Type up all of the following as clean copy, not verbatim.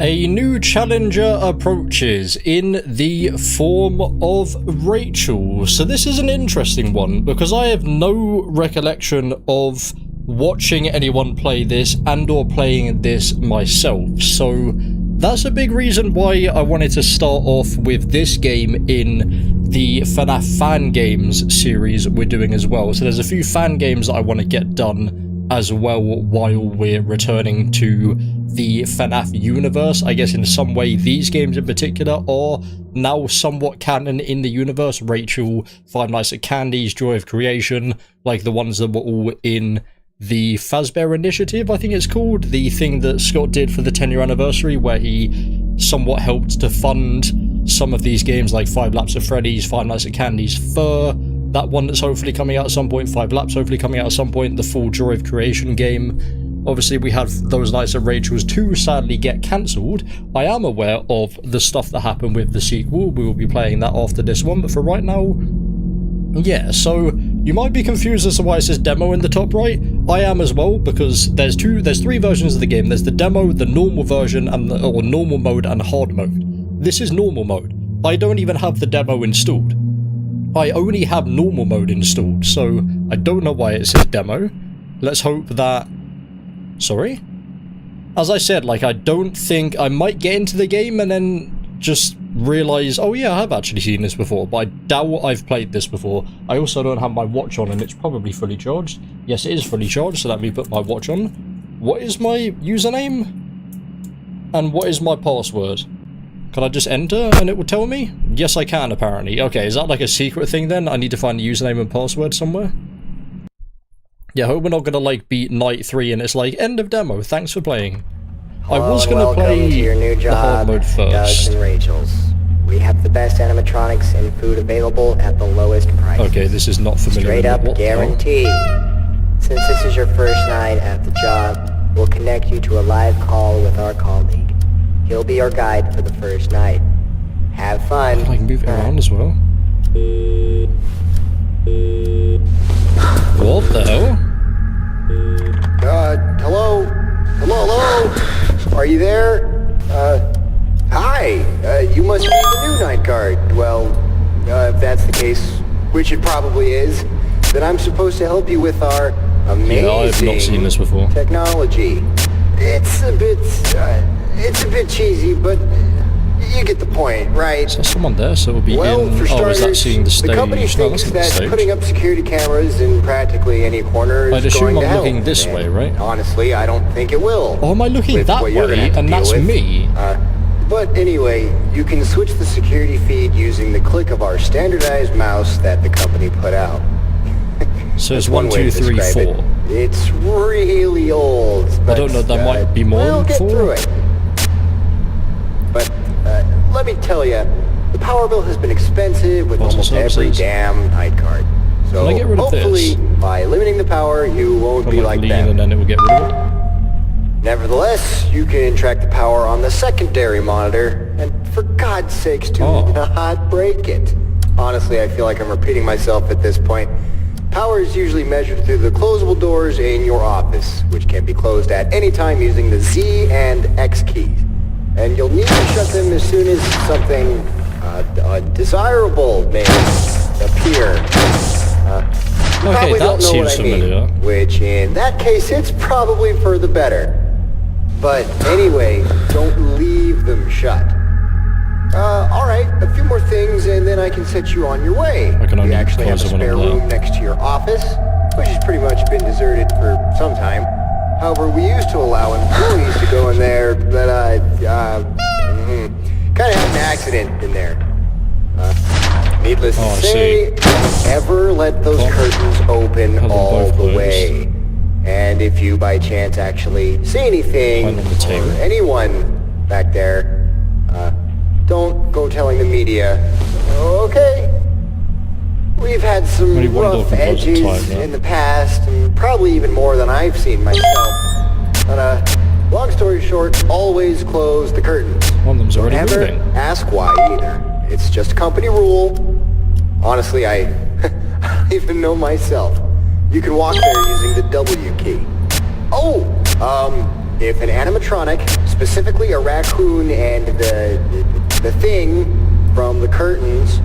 A new challenger approaches in the form of Rachel. So this is an interesting one because I have no recollection of watching anyone play this and or playing this myself. So that's a big reason why I wanted to start off with this game in the FNAF fan games series we're doing as well. So there's a few fan games that I want to get done as well while we're returning to the FNAF universe. I guess in some way these games in particular are now somewhat canon in the universe. Rachel, Five Nights at Candy's, Joy of Creation, like the ones that were all in the Fazbear Initiative, I think it's called, the thing that Scott did for the 10-year anniversary where he somewhat helped to fund some of these games like Five Laps of Freddy's, Five Nights at Candy's Fur, that one that's hopefully coming out at some point, Five Laps hopefully coming out at some point, the full Joy of Creation game. Obviously we had those Nights at Rachel's 2 sadly get cancelled. I am aware of the stuff that happened with the sequel, we will be playing that after this one, but for right now, yeah, so you might be confused as to why it says demo in the top right. I am as well, because there's three versions of the game. There's the demo, the normal version, and or normal mode and hard mode. This is normal mode. I don't even have the demo installed. I only have normal mode installed, so I don't know why it says demo. Let's hope that... Sorry? As I said, like, I don't think... I might get into the game and then just realise, oh yeah, I have actually seen this before, but I doubt I've played this before. I also don't have my watch on and it's probably fully charged. Yes, it is fully charged, so let me put my watch on. What is my username? And what is my password? Can I just enter and it will tell me? Yes, I can, apparently. Okay, is that like a secret thing then? I need to find the username and password somewhere? Yeah, I hope we're not gonna like beat night 3 and it's like, end of demo, thanks for playing. I was gonna play the hard mode first. Doug's and Rachel's. We have the best animatronics and food available at the lowest price. Okay, this is not familiar. Straight up guarantee. Since this is your first night at the job, we'll connect you to a live call with our colleague. He'll be your guide for the first night. Have fun. I can move it around as well. What the hell? Hello? Hello? Are you there? Hi. You must be the new night guard. Well, if that's the case, which it probably is, then I'm supposed to help you with our amazing I've not seen this before. Technology. It's a bit cheesy, but you get the point, right? Is there someone there? So it'll be well, in... for starters, is that seeing the stage? The company thinks that putting up security cameras in practically any corner is I'd assume going to I'm help. looking this way, right? Honestly, I don't think it will. Oh, am I looking that way? And that's me. But anyway, you can switch the security feed using the click of our standardized mouse that the company put out. So it's 1, 2, 3, 4. It's really old. But, I don't know, there might be more we'll than get 4. Through it. But let me tell you, the power bill has been expensive with almost every damn night card. So can I get rid of hopefully, by limiting the power, you won't be like that. And then it will get rid of it. Nevertheless, you can track the power on the secondary monitor, and for God's sakes, do not break it. Honestly, I feel like I'm repeating myself at this point. Power is usually measured through the closable doors in your office, which can be closed at any time using the Z and X keys. And you'll need to shut them as soon as something undesirable may appear. Okay, that seems familiar. Which in that case, it's probably for the better. But anyway, don't leave them shut. Alright, a few more things and then I can set you on your way. We actually have a spare room next to your office, which has pretty much been deserted for some time. However, we used to allow employees to go in there, but kind of had an accident in there. Needless to say, don't ever let those curtains open all the way. And if you by chance actually see anything, or anyone back there, don't go telling the media. Okay? We've had some rough edges in the past, and probably even more than I've seen myself. But, long story short, always close the curtains. One of them's already moving. Never ask why either. It's just a company rule. Honestly, I don't even know myself. You can walk there using the W key. Oh, if an animatronic, specifically a raccoon and the thing from the curtains,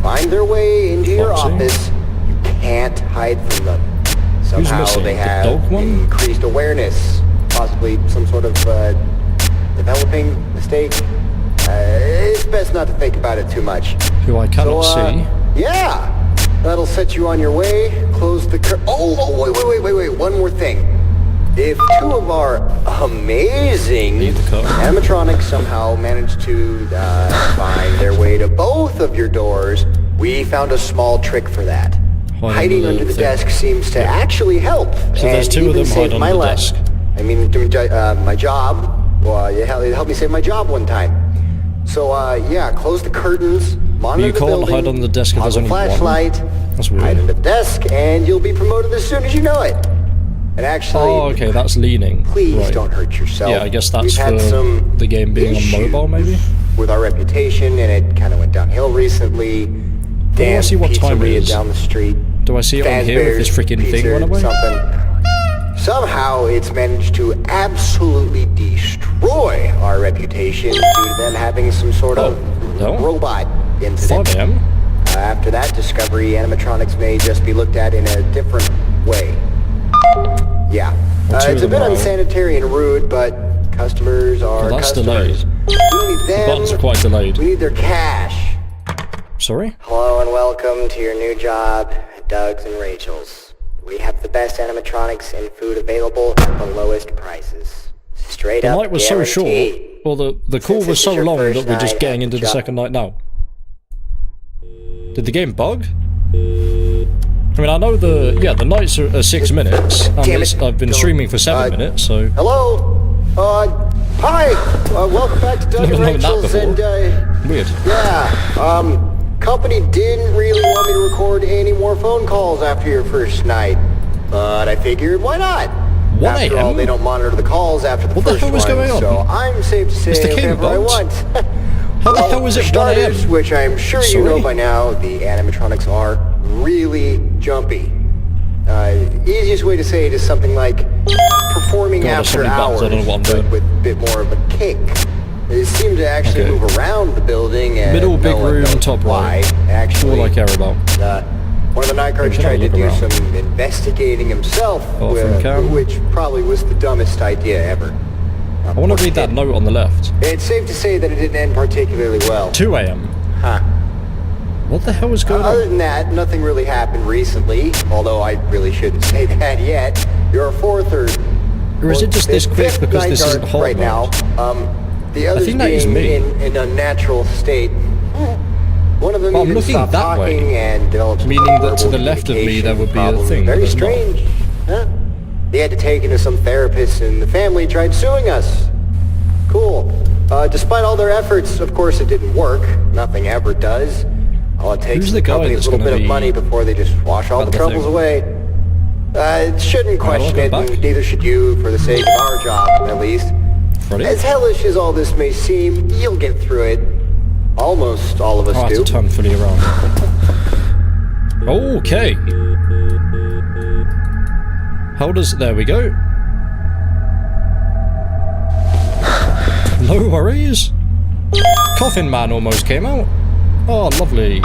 find their way into your office, you can't hide from them. Somehow they have increased awareness, possibly some sort of developing mistake. It's best not to think about it too much. Who I cannot see. Yeah, that'll set you on your way. Close the wait, one more thing. If two of our amazing animatronics somehow manage to find their way to both of your doors, we found a small trick for that. Hiding under the desk seems to actually help. So there's two of them hide under the desk. I mean, my job. Well, it helped me save my job one time. So, yeah, close the curtains, monitor the building, you can't hide on the desk if there's only flashlight, one. That's weird. Hide under the desk, and you'll be promoted as soon as you know it. And actually... Oh, okay, that's leaning. Please don't hurt yourself. Yeah, I guess that's for the game being on mobile, maybe? With our reputation, and it kind of went downhill recently. Do I see what time it is? Down the street. Do I see it on here if this freaking thing went away? Somehow it's managed to absolutely destroy our reputation due to them having some sort of robot incident. 5 a.m. After that discovery, animatronics may just be looked at in a different way. Yeah. It's a bit unsanitary and rude, but customers are customers. We don't need them. The buttons are quite delayed. We need their cash. Sorry? Hello and welcome to your new job at Doug's and Rachel's. We have the best animatronics and food available at the lowest prices. Straight up The night was so short, or the call was so long that we're just getting into the second night now. Did the game bug? I mean, I know the nights are 6 minutes, and I've been streaming for 7 minutes, so... Hello? Hi! Welcome back to Doug and Rachel's, and, weird. Yeah, company didn't really want me to record any more phone calls after your first night, but I figured, why not? After all, they don't monitor the calls after the first one, so I'm safe to say whatever I want. How the hell is it 1 a.m.? Which I'm sure you know by now, the animatronics are really jumpy. Easiest way to say it is something like performing after hours, but with a bit more of a kick. They seem to actually move around the building and middle big room, top right. Actually, all I care about. One of the night guards tried to do some investigating himself, which probably was the dumbest idea ever. I want to read that note on the left. It's safe to say that it didn't end particularly well. 2 a.m. Huh. What the hell was going on? Other than that, nothing really happened recently, although I really shouldn't say that yet. You're fourth or is it just this quick because this isn't hard right now? The others being in an unnatural state. One of them even stopped talking and developed meaning that to the left of me there would be a thing. Very strange. Huh? They had to take him to some therapist and the family tried suing us. Cool. Despite all their efforts, of course it didn't work. Nothing ever does. All it takes is the company's little bit of money before they just wash all the troubles away. Shouldn't question it, and neither should you for the sake of our job, at least. As hellish as all this may seem, you'll get through it. Almost all of us do. I have to turn fully around. Okay. How does... There we go. No worries. Coffin Man almost came out. Oh, lovely.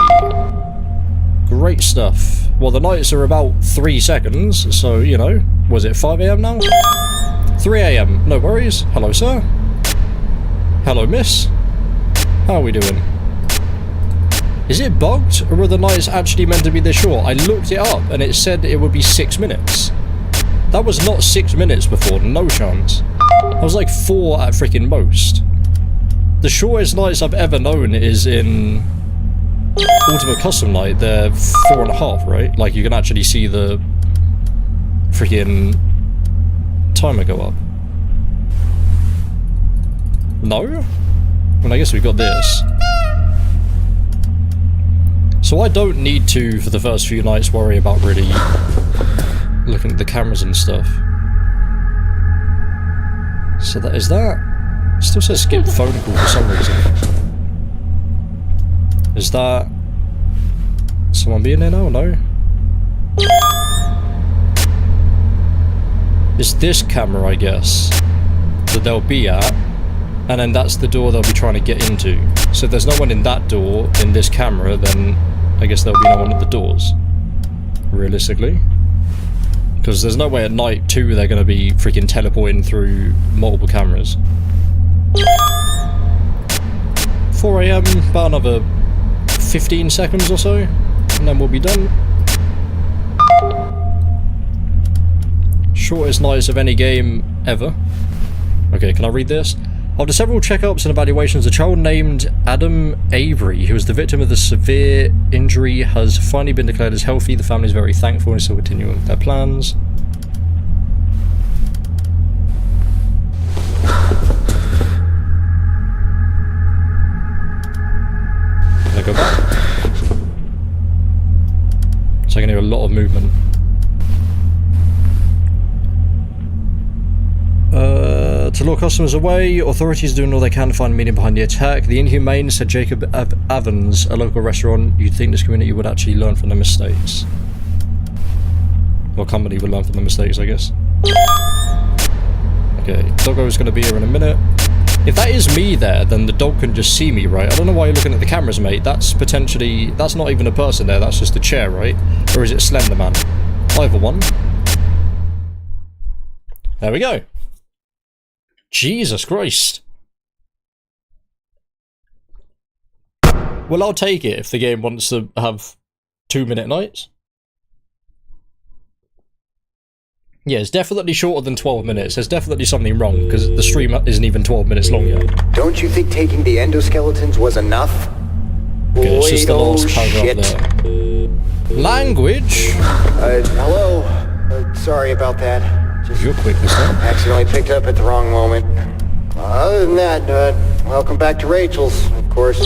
Great stuff. Well, the nights are about 3 seconds, so, you know. Was it 5 a.m. now? 3 a.m. No worries. Hello, sir. Hello, miss. How are we doing? Is it bugged, or are the nights actually meant to be this short? I looked it up, and it said it would be 6 minutes. That was not 6 minutes before, no chance. That was like 4 at freaking most. The shortest nights I've ever known is in Ultimate Custom Night. They're 4.5, right? Like, you can actually see the freaking timer go up. No? Well, I guess we got this. So I don't need to, for the first few nights, worry about really looking at the cameras and stuff. So that is that. It still says skip phone call for some reason. Is that someone being there now? No. It's this camera, I guess. that they'll be at, and then that's the door they'll be trying to get into. So if there's no one in that door in this camera, then I guess there'll be no one at the doors, realistically. Because there's no way at night, too, they're going to be freaking teleporting through multiple cameras. 4 AM, about another 15 seconds or so, and then we'll be done. Shortest nights of any game ever. Okay, can I read this? After several checkups and evaluations, a child named Adam Avery, who was the victim of the severe injury, has finally been declared as healthy. The family is very thankful and is still continuing with their plans. Can I go back? So I can hear a lot of movement. To lure customers away, authorities are doing all they can to find the meaning behind the attack. The Inhumane, said Jacob Evans, a local restaurant. You'd think this community would actually learn from their mistakes. Or company would learn from their mistakes, I guess. Okay, Doggo's going to be here in a minute. If that is me there, then the dog can just see me, right? I don't know why you're looking at the cameras, mate. That's potentially... That's not even a person there, that's just a chair, right? Or is it Slender Man? Either one. There we go. Jesus Christ. Well, I'll take it if the game wants to have 2-minute nights. Yeah, it's definitely shorter than 12 minutes. There's definitely something wrong, because the stream isn't even 12 minutes long yet. Don't you think taking the endoskeletons was enough? Okay, it's just the last paragraph there. Language? Hello? Sorry about that. You're quick this time. Accidentally picked up at the wrong moment. Other than that, welcome back to Rachel's, of course.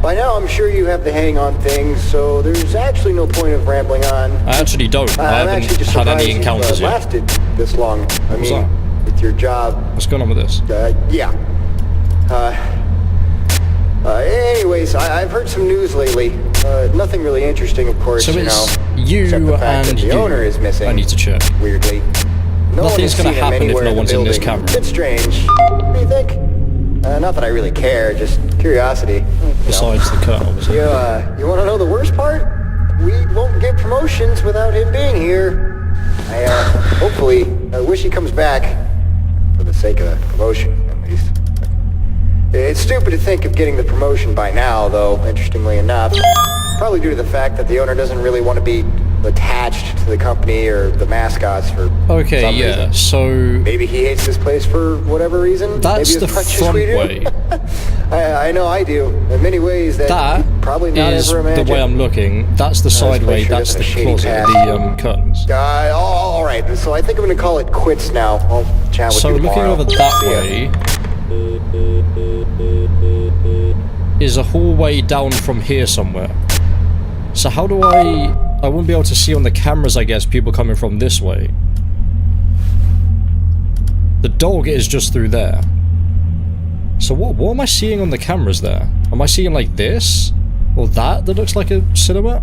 By now, I'm sure you have the hang on things, so there's actually no point of rambling on. I actually don't. I haven't had any encounters yet. Lasted this long. I mean, with your job. What's going on with this? Yeah. Anyways, I've heard some news lately. Nothing really interesting, of course. So it's you except the fact that the owner is missing. I need to check. Weirdly. Nothing's going to happen if no one's in this camera. It's strange. What do you think? Not that I really care, just curiosity. Besides the cut, obviously. You want to know the worst part? We won't get promotions without him being here. Hopefully, I wish he comes back. For the sake of the promotion, at least. It's stupid to think of getting the promotion by now, though, interestingly enough. Probably due to the fact that the owner doesn't really want to be attached to the company or the mascots for okay, some yeah, reason. So... Maybe he hates this place for whatever reason. That's Maybe the front way. I know I do. In many ways that probably not is ever imagined. The way I'm looking. That's the side way, that's the closet, the curtains. Alright, so I think I'm going to call it quits now. I'll chat with you tomorrow. So looking over that way... is a hallway down from here somewhere. So how do I wouldn't be able to see on the cameras, I guess, people coming from this way. The dog is just through there. So what am I seeing on the cameras there? Am I seeing like this? Or that looks like a silhouette?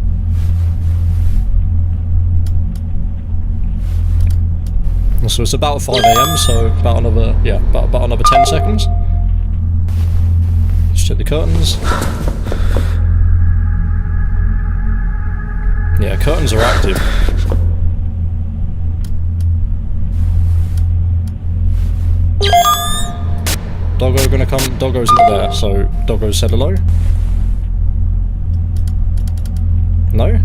So it's about 5 AM, so about another, yeah, about another 10 seconds. Let's check the curtains. Yeah, curtains are active. Doggo gonna come. Doggo's not there, so Doggo said hello. No?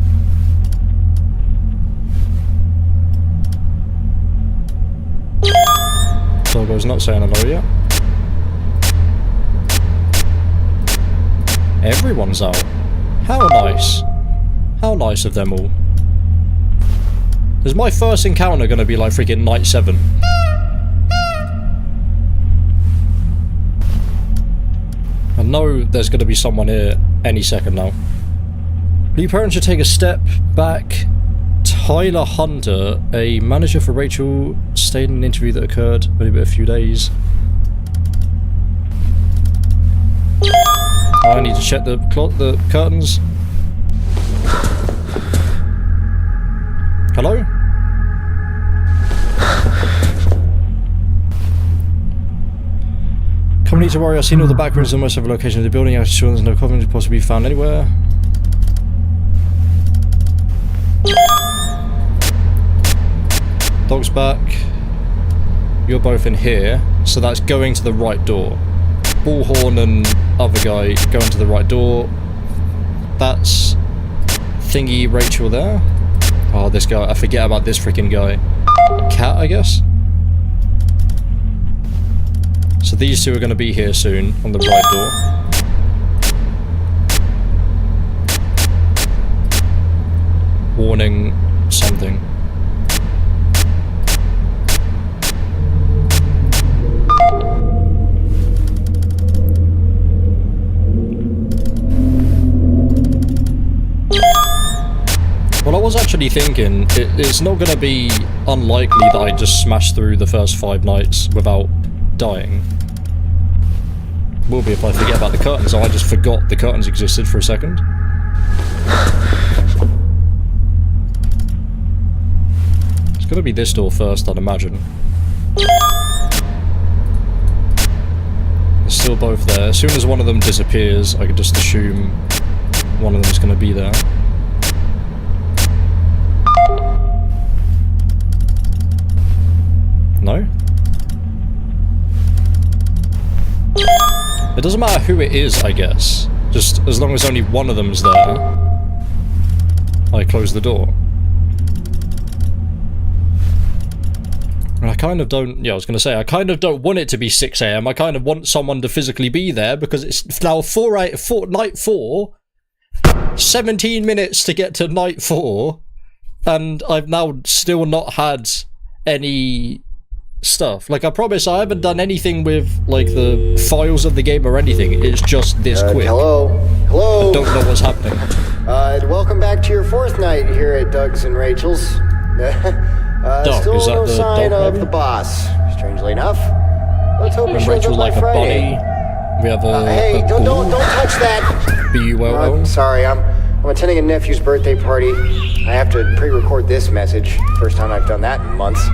Doggo's not saying hello yet. Everyone's out. How nice. How nice of them all. Is my first encounter gonna be like freaking night 7? I know there's gonna be someone here any second now. New parents should take a step back. Tyler Hunter, a manager for Rachel, stayed in an interview that occurred maybe a few days. I need to check the curtains. Hello? need to worry, I've seen all the back rooms in most of the locations of the building. I'm sure there's no coffin possibly be found anywhere. Dog's back. You're both in here, so that's going to the right door. Bullhorn and other guy going to the right door. That's thingy Rachel there. Oh, this guy. I forget about this freaking guy. Cat, I guess? So these two are going to be here soon on the right door. Warning something. Well, I was actually thinking, it's not going to be unlikely that I just smash through the first 5 nights without dying. Will be if I forget about the curtains, so I just forgot the curtains existed for a second. It's going to be this door first, I'd imagine. They're still both there. As soon as one of them disappears, I can just assume one of them is going to be there. No? It doesn't matter who it is, I guess. Just as long as only one of them's there, I close the door. And I kind of don't... Yeah, I was going to say, I kind of don't want it to be 6 AM. I kind of want someone to physically be there, because it's now night 4, 17 minutes to get to night 4, and I've now still not had any... stuff. Like, I promise I haven't done anything with, like, the files of the game or anything. It's just this quick. Hello? Hello? I don't know what's happening. Welcome back to your 4th night here at Doug's and Rachel's. Doug, still is that no the sign dog, of the boss, strangely enough. Let's hope he And shows Rachel up by like Friday. a bunny. We have a Hey, a don't bull. touch that! B-U-L-L. I'm sorry, I'm attending a nephew's birthday party. I have to pre-record this message. First time I've done that in months.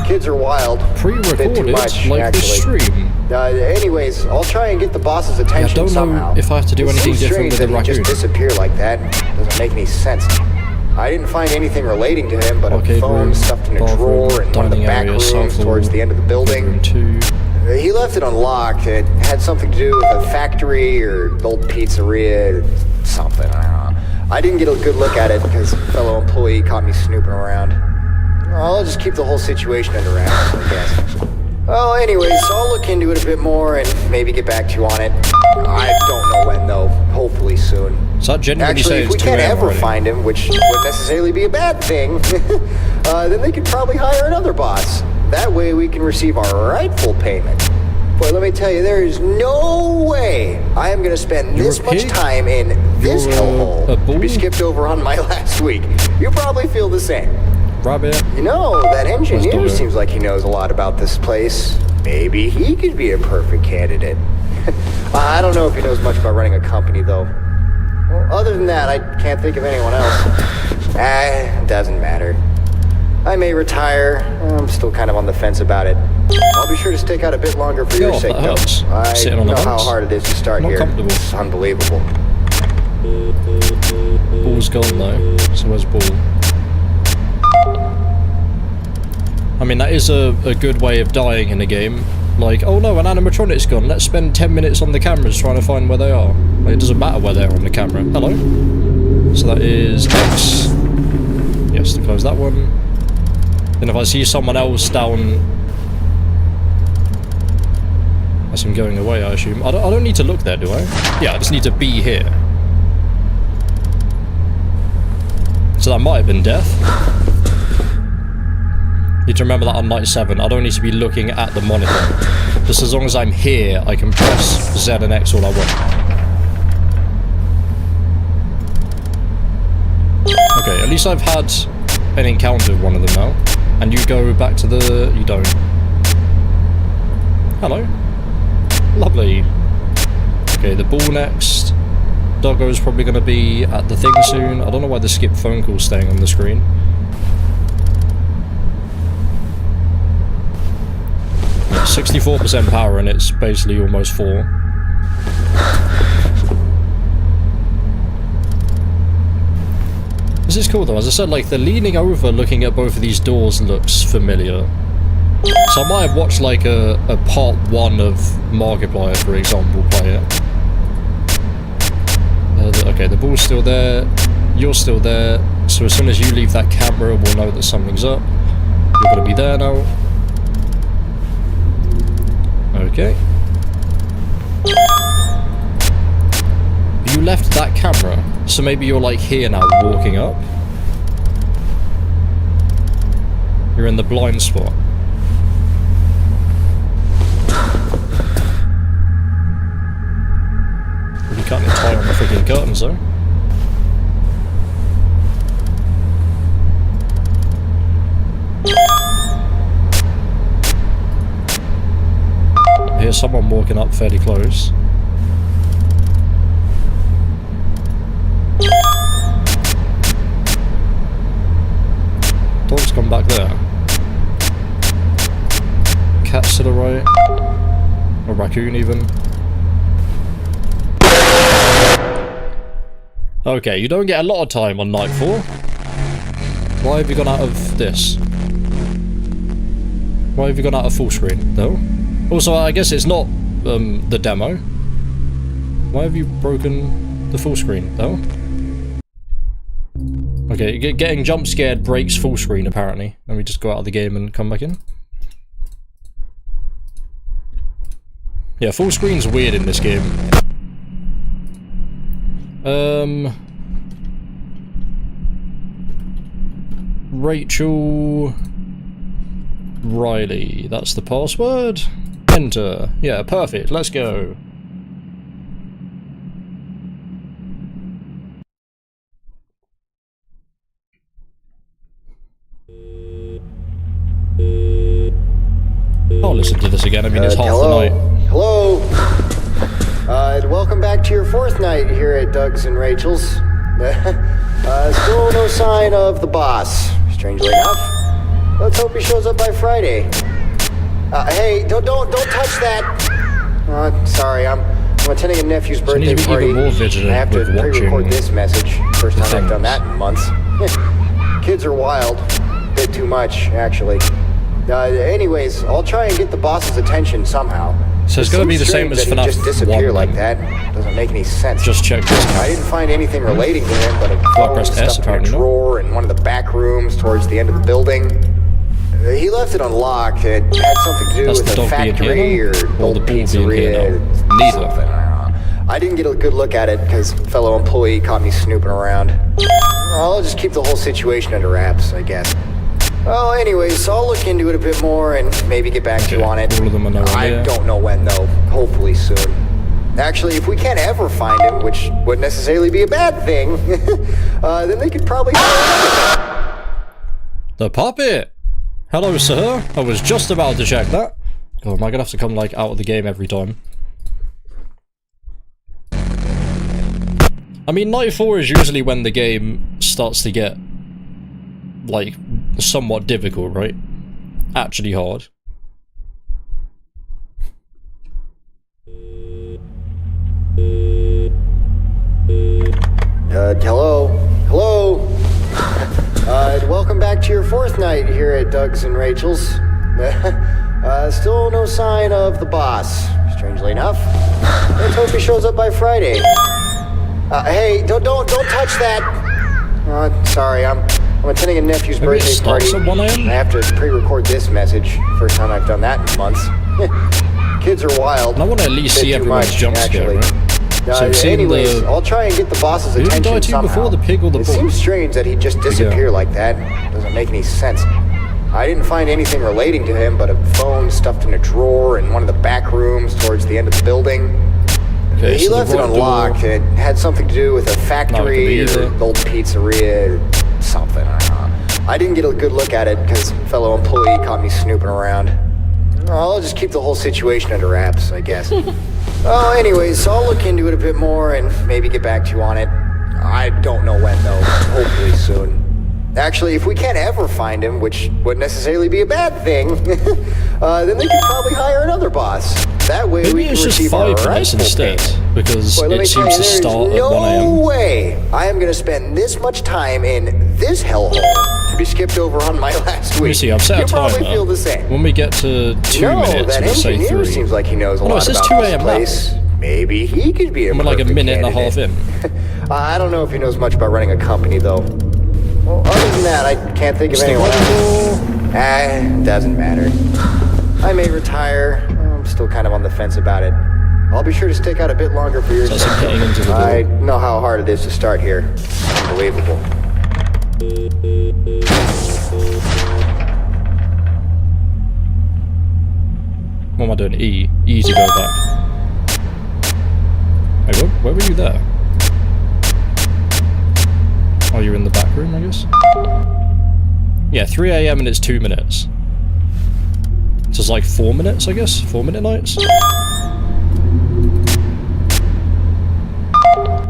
Kids are wild. Pre-recorded, Bit too much, like the actually. stream. Anyways, I'll try and get the boss's attention I don't somehow. know if I have to do anything It seems different with the strange that he'd raccoon. just disappear like that. Doesn't make any sense. I didn't find anything relating to him, but Arcade a phone room, stuffed in a bathroom, drawer in one of the dining back area, rooms south towards wall, the end of the building. bedroom 2. He left it unlocked. It had something to do with a factory or old pizzeria, something. I don't know. I didn't get a good look at it because a fellow employee caught me snooping around. I'll just keep the whole situation under wraps, I guess. Well, anyways, I'll look into it a bit more and maybe get back to you on it. I don't know when, though. Hopefully soon. So that genuinely Actually, say if we it's 2 can't AM ever already. find him, which wouldn't necessarily be a bad thing, then they could probably hire another boss. That way we can receive our rightful payment. Boy, let me tell you, there is no way I am going to spend You're this a much pig? time in this You're a hellhole to bull? be skipped over on my last week. You probably feel the same. Rabbit. You know, that engineer Doggo? seems like he knows a lot about this place. Maybe he could be a perfect candidate. I don't know if he knows much about running a company, though. Well, other than that, I can't think of anyone else. Doesn't matter. I may retire. I'm still kind of on the fence about it. I'll be sure to stick out a bit longer for your God, sake, that though. hurts. I Sitting on know the how bench. hard it is to start Not here. comfortable. It's unbelievable. Ball's gone though. So where's Ball? I mean, that is a good way of dying in a game. Like, oh no, an animatronic's gone. Let's spend 10 minutes on the cameras trying to find where they are. Like, it doesn't matter where they are on the camera. Hello? So that is X. Yes, to close that one. Then if I see someone else down... That's him going away, I assume. I don't need to look there, do I? Yeah, I just need to be here. So that might have been death. Need to remember that on night 7, I don't need to be looking at the monitor. Just as long as I'm here, I can press Z and X all I want. Okay, at least I've had an encounter with one of them now. And you go back to the... you don't. Hello. Lovely. Okay, the Ball next. Doggo's probably going to be at the thing soon. I don't know why the skip phone call's staying on the screen. 64% power and it's basically almost 4. This is cool though, as I said, like the leaning over looking at both of these doors looks familiar. So I might have watched like a part 1 of Markiplier, for example, play it. Okay, the ball's still there, you're still there, so as soon as you leave that camera we'll know that something's up. You're gonna be there now. Okay. You left that camera, so maybe you're like here now, walking up. You're in the blind spot. Really cutting it tight on the freaking curtains though. I hear someone walking up fairly close. Dog's gone back there. Cat's to the right. A raccoon even. Okay, you don't get a lot of time on night 4. Why have you gone out of this? Why have you gone out of full screen? No? Also, I guess it's not the demo. Why have you broken the full screen? No? Okay, getting jump scared breaks full screen apparently. Let me just go out of the game and come back in. Yeah, full screen's weird in this game. Rachel Riley, that's the password. Enter. Yeah, perfect. Let's go. I'll listen to this again. I mean, it's half the night. Hello. Welcome back to your 4th night here at Doug's and Rachel's. Still no sign of the boss, strangely enough. Let's hope he shows up by Friday. Hey, don't touch that. Sorry, I'm attending a nephew's birthday party. More vigilant. I have to pre-record this message. First time I've done that in months. Kids are wild. Bit too much, actually. Anyways, I'll try and get the boss's attention somehow. So it's gonna be the same as FNAF just disappear like that. Doesn't make any sense. Just check this out. I didn't find anything relating to him, but a phone stuffed in a drawer in one of the back rooms towards the end of the building. He left it unlocked. It had something to do with the factory or old pizzeria. Neither. I didn't get a good look at it because a fellow employee caught me snooping around. I'll just keep the whole situation under wraps, I guess. Well, anyways, I'll look into it a bit more and maybe get back to you on it. All of them are I don't know when, though. Hopefully soon. Actually, if we can't ever find him, which wouldn't necessarily be a bad thing, then they could probably... The puppet! Hello, sir. I was just about to check that. Oh, am I gonna have to come, like, out of the game every time? I mean, night 4 is usually when the game starts to get, like, somewhat difficult, right? Actually hard. Hello? Hello? Welcome back to your 4th night here at Doug's and Rachel's. Still no sign of the boss, strangely enough. Let's hope he shows up by Friday. Hey, don't touch that! Sorry, I'm attending a nephew's birthday party. I have to pre-record this message. First time I've done that in months. Kids are wild. And I want to at least see everyone's jump scare, right? So anyways, I'll try and get the boss's attention somehow. Before the pig or the It seems strange that he'd just disappear like that. Doesn't make any sense. I didn't find anything relating to him but a phone stuffed in a drawer in one of the back rooms towards the end of the building. Okay, he left it unlocked. It had something to do with a factory or old pizzeria or something. I don't know. I didn't get a good look at it because a fellow employee caught me snooping around. I'll just keep the whole situation under wraps, I guess. Well, anyways, I'll look into it a bit more and maybe get back to you on it. I don't know when, though. Hopefully soon. Actually, if we can't ever find him, which wouldn't necessarily be a bad thing, then they could probably hire another boss. That way maybe we can it's just receive 5 our minutes rightful instead, payment. because Boy, let it me tell seems you, to start there's at 1 no AM. way I am going to spend this much time in this hellhole to be skipped over on my last week. Let me see, I've set a you probably timer. feel the same. When we get to 2 No, minutes, that we'll say engineer 3. seems like he knows a Oh, no, it lot says about 2 this AM place. now. Maybe he could be a I'm like a perfect minute and a half candidate. in. I don't know if he knows much about running a company, though. Well, other than that, I can't think of anyone else. Doesn't matter. I may retire. I'm still kind of on the fence about it. I'll be sure to stick out a bit longer for your That's him getting into the door. I know how hard it is to start here. Unbelievable. What am I doing? E. E to go back. Wait, where were you there? Oh, you're in the back room, I guess? Yeah, 3 AM and it's 2 minutes. So it's like 4 minutes, I guess? 4-minute nights?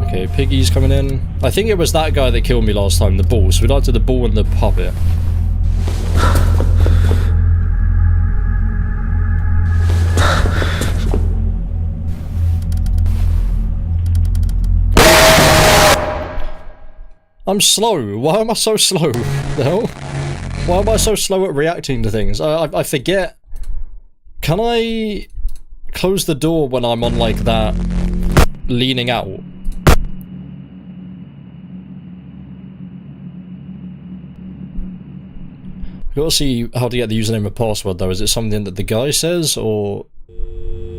Okay, Piggy's coming in. I think it was that guy that killed me last time, the ball. So we'd like to do the ball and the puppet. I'm slow. Why am I so slow? The hell? Why am I so slow at reacting to things? I forget. Can I close the door when I'm on like that, leaning out? I've got to see how to get the username and password though. Is it something that the guy says, or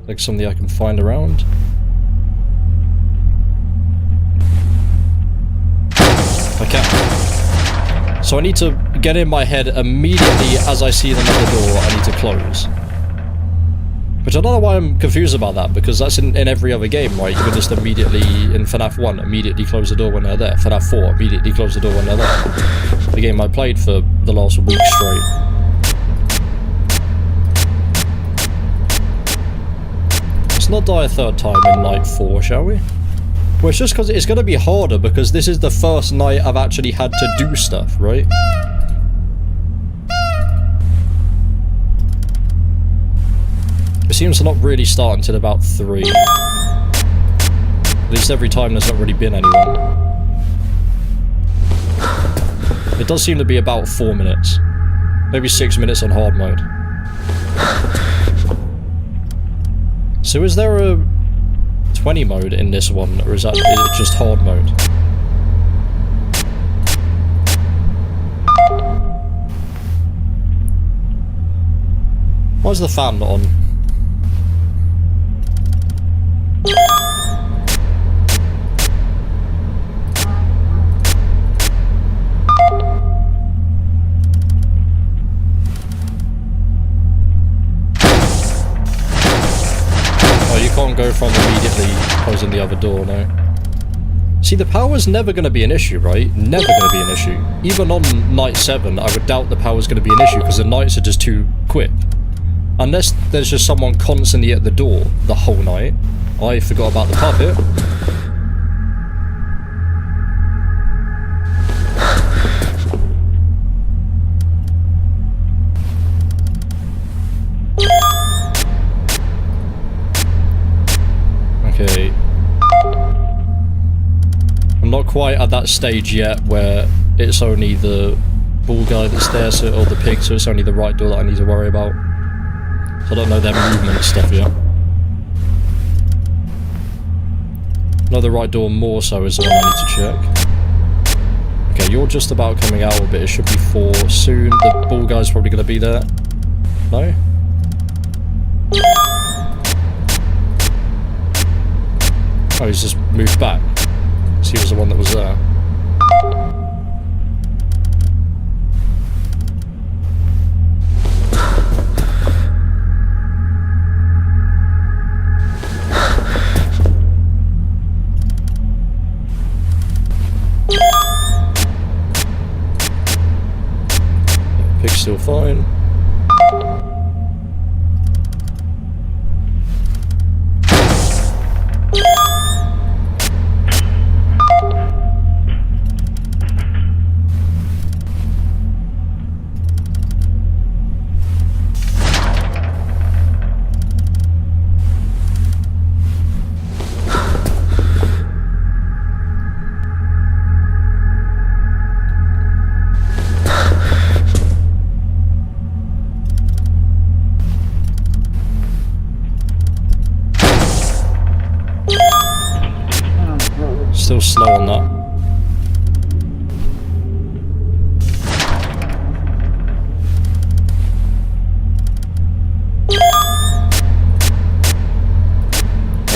like something I can find around? Okay. So I need to get in my head immediately as I see them at the door. I need to close. Which I don't know why I'm confused about that, because that's in every other game, right? You can just immediately, in FNAF 1, immediately close the door when they're there. FNAF 4, immediately close the door when they're there. The game I played for the last week straight. Let's not die a third time in night 4, shall we? Well, it's just because it's going to be harder, because this is the first night I've actually had to do stuff, right? It seems to not really start until about 3. At least every time there's not really been anyone. It does seem to be about 4 minutes. Maybe 6 minutes on hard mode. So is there a 20 mode in this one, or is it just hard mode? Why is the fan not on? Can't go from immediately closing the other door, no. See, the power's never going to be an issue, right? Never going to be an issue. Even on night 7, I would doubt the power's going to be an issue, because the nights are just too quick. Unless there's just someone constantly at the door the whole night. I forgot about the puppet. Okay. I'm not quite at that stage yet where it's only the ball guy that's there, or the pig, so it's only the right door that I need to worry about. So I don't know their movement stuff yet. No, the right door more so is the one I need to check. Okay, you're just about coming out of it. It should be 4 soon. The ball guy's probably going to be there. No? Oh, he's just moved back. So he was the one that was there. Pig's still fine. Still slow on that.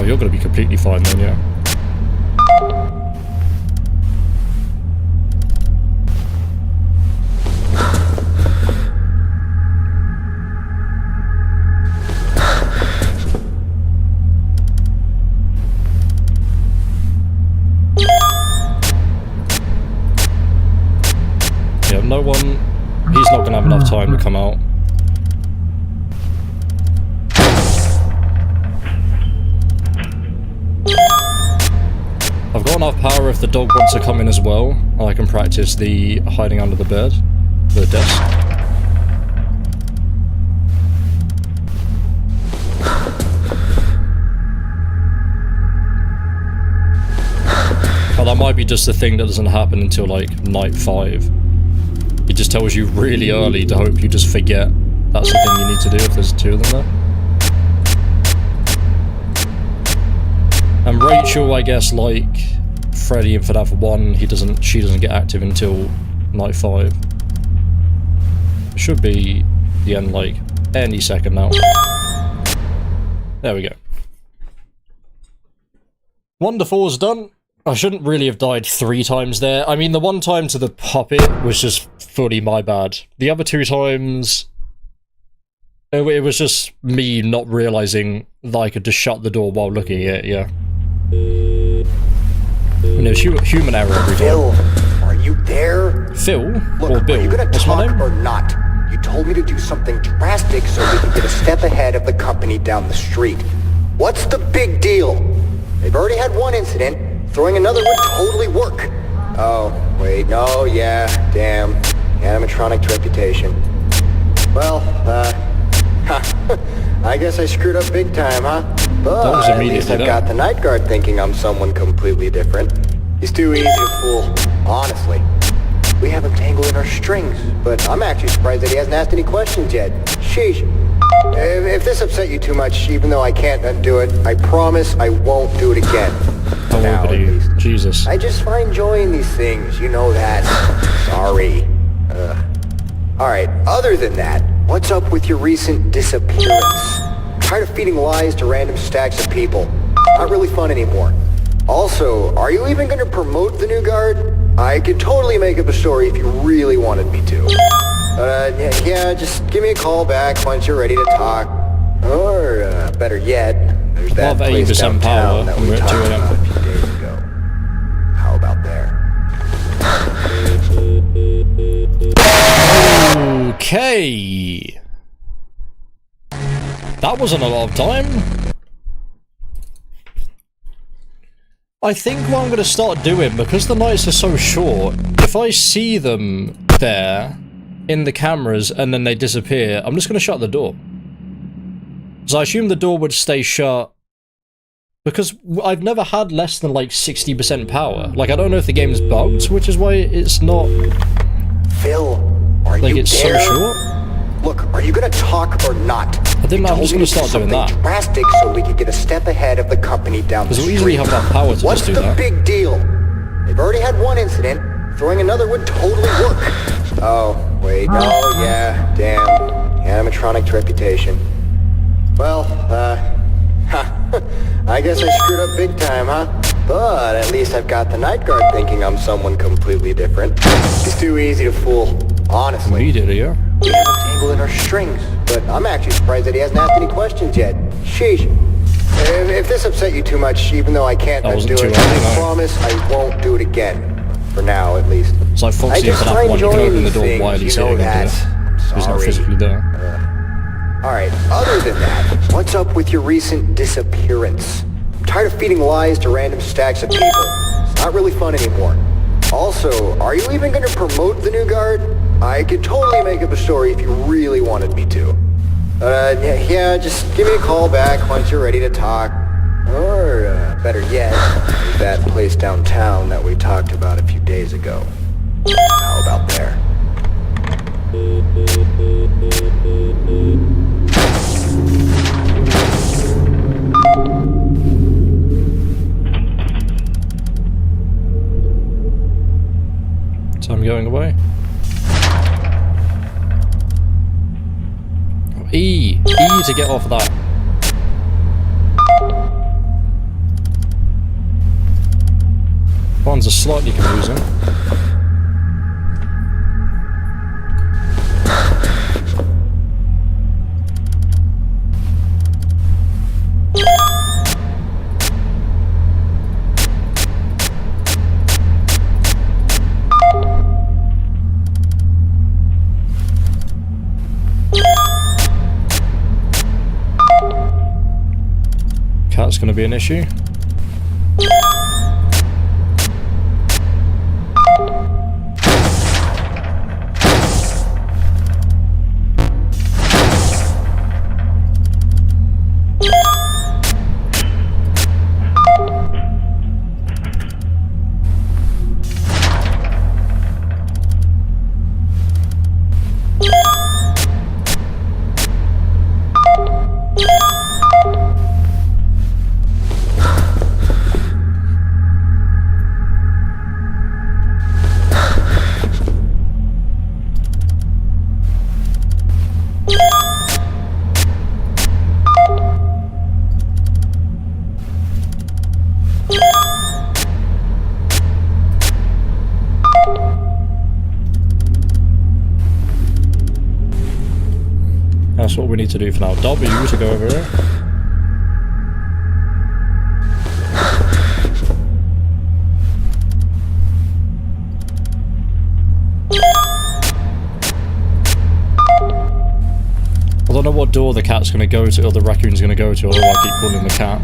Oh, you're gonna be completely fine then, yeah. Yeah, no one... He's not gonna have enough time to come out. I've got enough power if the dog wants to come in as well. I can practice the hiding under the bed, the desk. But that might be just a thing that doesn't happen until like night 5. It just tells you really early to hope you just forget that's the thing you need to do if there's 2 of them there. And Rachel, I guess, like Freddy in FNAF 1, she doesn't get active until night 5. It should be the end, like, any second now. There we go. Wonderful is done. I shouldn't really have died 3 times there. I mean, the one time to the puppet was just fully my bad. The other 2 times... It was just me not realising that I could just shut the door while looking at it, yeah. And it was human error every time. Phil, are you there? Phil? Look, or Bill? are you gonna What's my talk name? or not? You told me to do something drastic so we can get a step ahead of the company down the street. What's the big deal? They've already had one incident. Throwing another would totally work. Oh, wait, no, yeah, damn. Animatronic's reputation. Well, I guess I screwed up big time, huh? But at least I've got the night guard thinking I'm someone completely different. He's too easy to fool, honestly. We have him tangled in our strings, but I'm actually surprised that he hasn't asked any questions yet. Sheesh. If this upset you too much, even though I can't undo it, I promise I won't do it again. Oh, now, at least. Jesus. I just find joy in these things, you know that. Sorry. Alright, other than that, what's up with your recent disappearance? I'm tired of feeding lies to random stacks of people. Not really fun anymore. Also, are you even gonna promote the new guard? I could totally make up a story if you really wanted me to. Yeah, just give me a call back once you're ready to talk. Or, better yet, there's that place downtown that we talked about a few days ago. How about there? Okay. That wasn't a lot of time. I think what I'm going to start doing, because the nights are so short, if I see them there in the cameras and then they disappear, I'm just going to shut the door. So I assume the door would stay shut because I've never had less than like 60% power. Like, I don't know if the game's bugged, which is why it's not... Phil, are like, you it's there? so short. Look, are you gonna talk or not? I think I'm just gonna start doing that. Drastic so we can get a step ahead of the company down the street. Because we'll easily have enough power to just do that. What's the big deal? They've already had one incident. Throwing another would totally work. Oh, wait, no, yeah, damn. Animatronic's reputation. Well, I guess I screwed up big time, huh? But at least I've got the night guard thinking I'm someone completely different. He's too easy to fool, honestly. We did it, yeah. We have a tangle in our strings, but I'm actually surprised that he hasn't asked any questions yet. Sheesh. If this upset you too much, even though I can't undo it, I promise I won't do it again. For now, at least. It's like Foxy for that one, you can open the door while he's sitting into it. He's not physically there. Alright, other than that, what's up with your recent disappearance? I'm tired of feeding lies to random stacks of people. It's not really fun anymore. Also, are you even gonna promote the new guard? I could totally make up a story if you really wanted me to. Yeah, just give me a call back once you're ready to talk. Or, better yet, there's that place downtown that we talked about a few days ago. How about there? going away. E to get off of that. Ones are slightly confusing. Cat's going to be an issue. That's what we need to do for now. W to go over here. I don't know what door the cat's going to go to, or the raccoon's going to go to, although I keep calling the cat.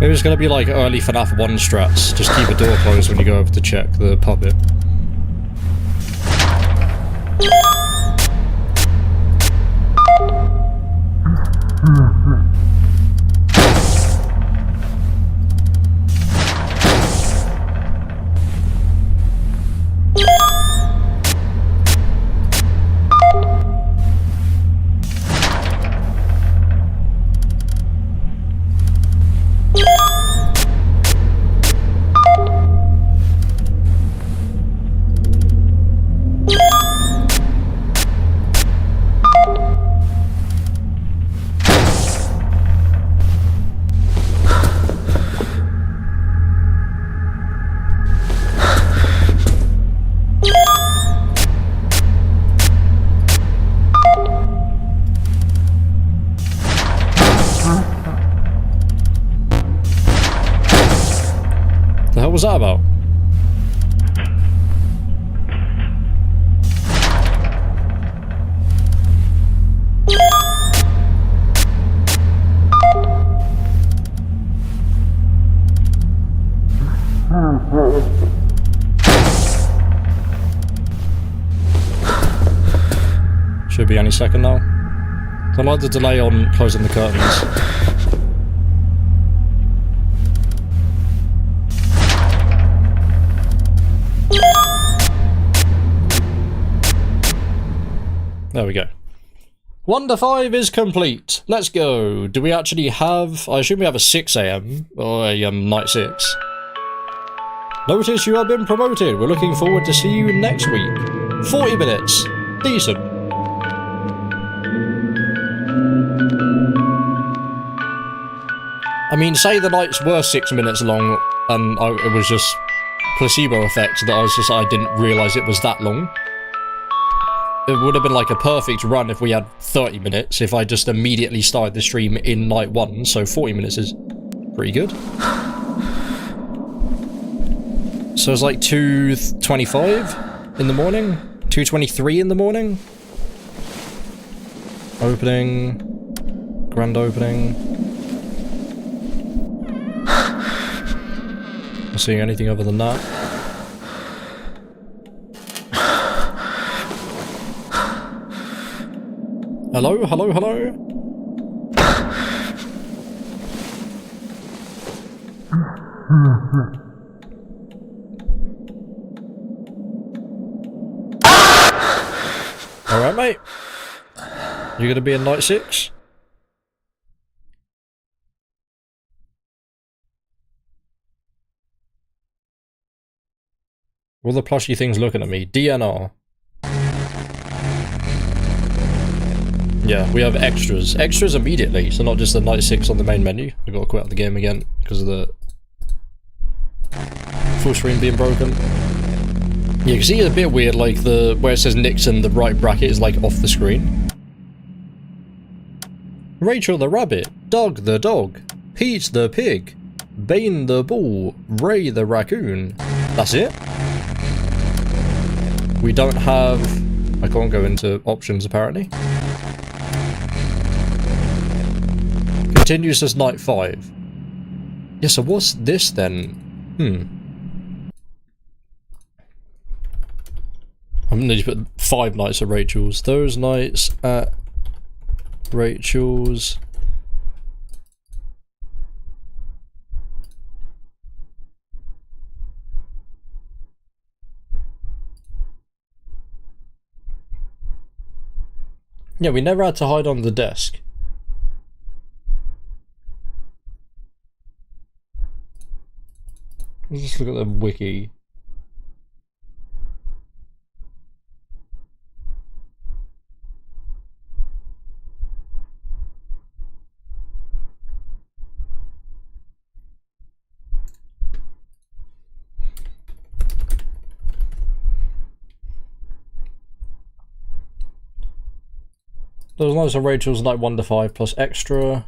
Maybe it's going to be like early FNAF 1 strats. Just keep the door closed when you go over to check the puppet. The hell was that about? Should be any second now. I like the delay on closing the curtains. There we go. 1 to 5 is complete. Let's go. Do we actually have... I assume we have a 6 AM or a night 6. Notice you have been promoted. We're looking forward to see you next week. 40 minutes. Decent. I mean, say the nights were 6 minutes long and it was just placebo effect that I didn't realise it was that long. It would have been like a perfect run if we had 30 minutes, if I just immediately started the stream in night 1, so 40 minutes is pretty good. So it's like 2:25 in the morning, 2:23 in the morning? Opening. Grand opening. Not seeing anything other than that. Hello, hello, hello? Alright, mate. You gonna be in night 6? All the plushy things looking at me. DNR. Yeah, we have extras. Extras immediately, so not just the night 6 on the main menu. I gotta quit out the game again because of the full screen being broken. Yeah, you can see it's a bit weird, like where it says Nixon, the right bracket is like off the screen. Rachel the rabbit, Doug the dog, Pete the pig, Bane the bull, Ray the raccoon. That's it. We don't have... I can't go into options apparently. Continues as night 5. Yeah, so what's this then? I'm gonna need to put 5 nights at Rachel's. Those nights at Rachel's. Yeah, we never had to hide on the desk. Let's just look at the wiki. Those nights of Rachel's night 1 to 5 plus extra.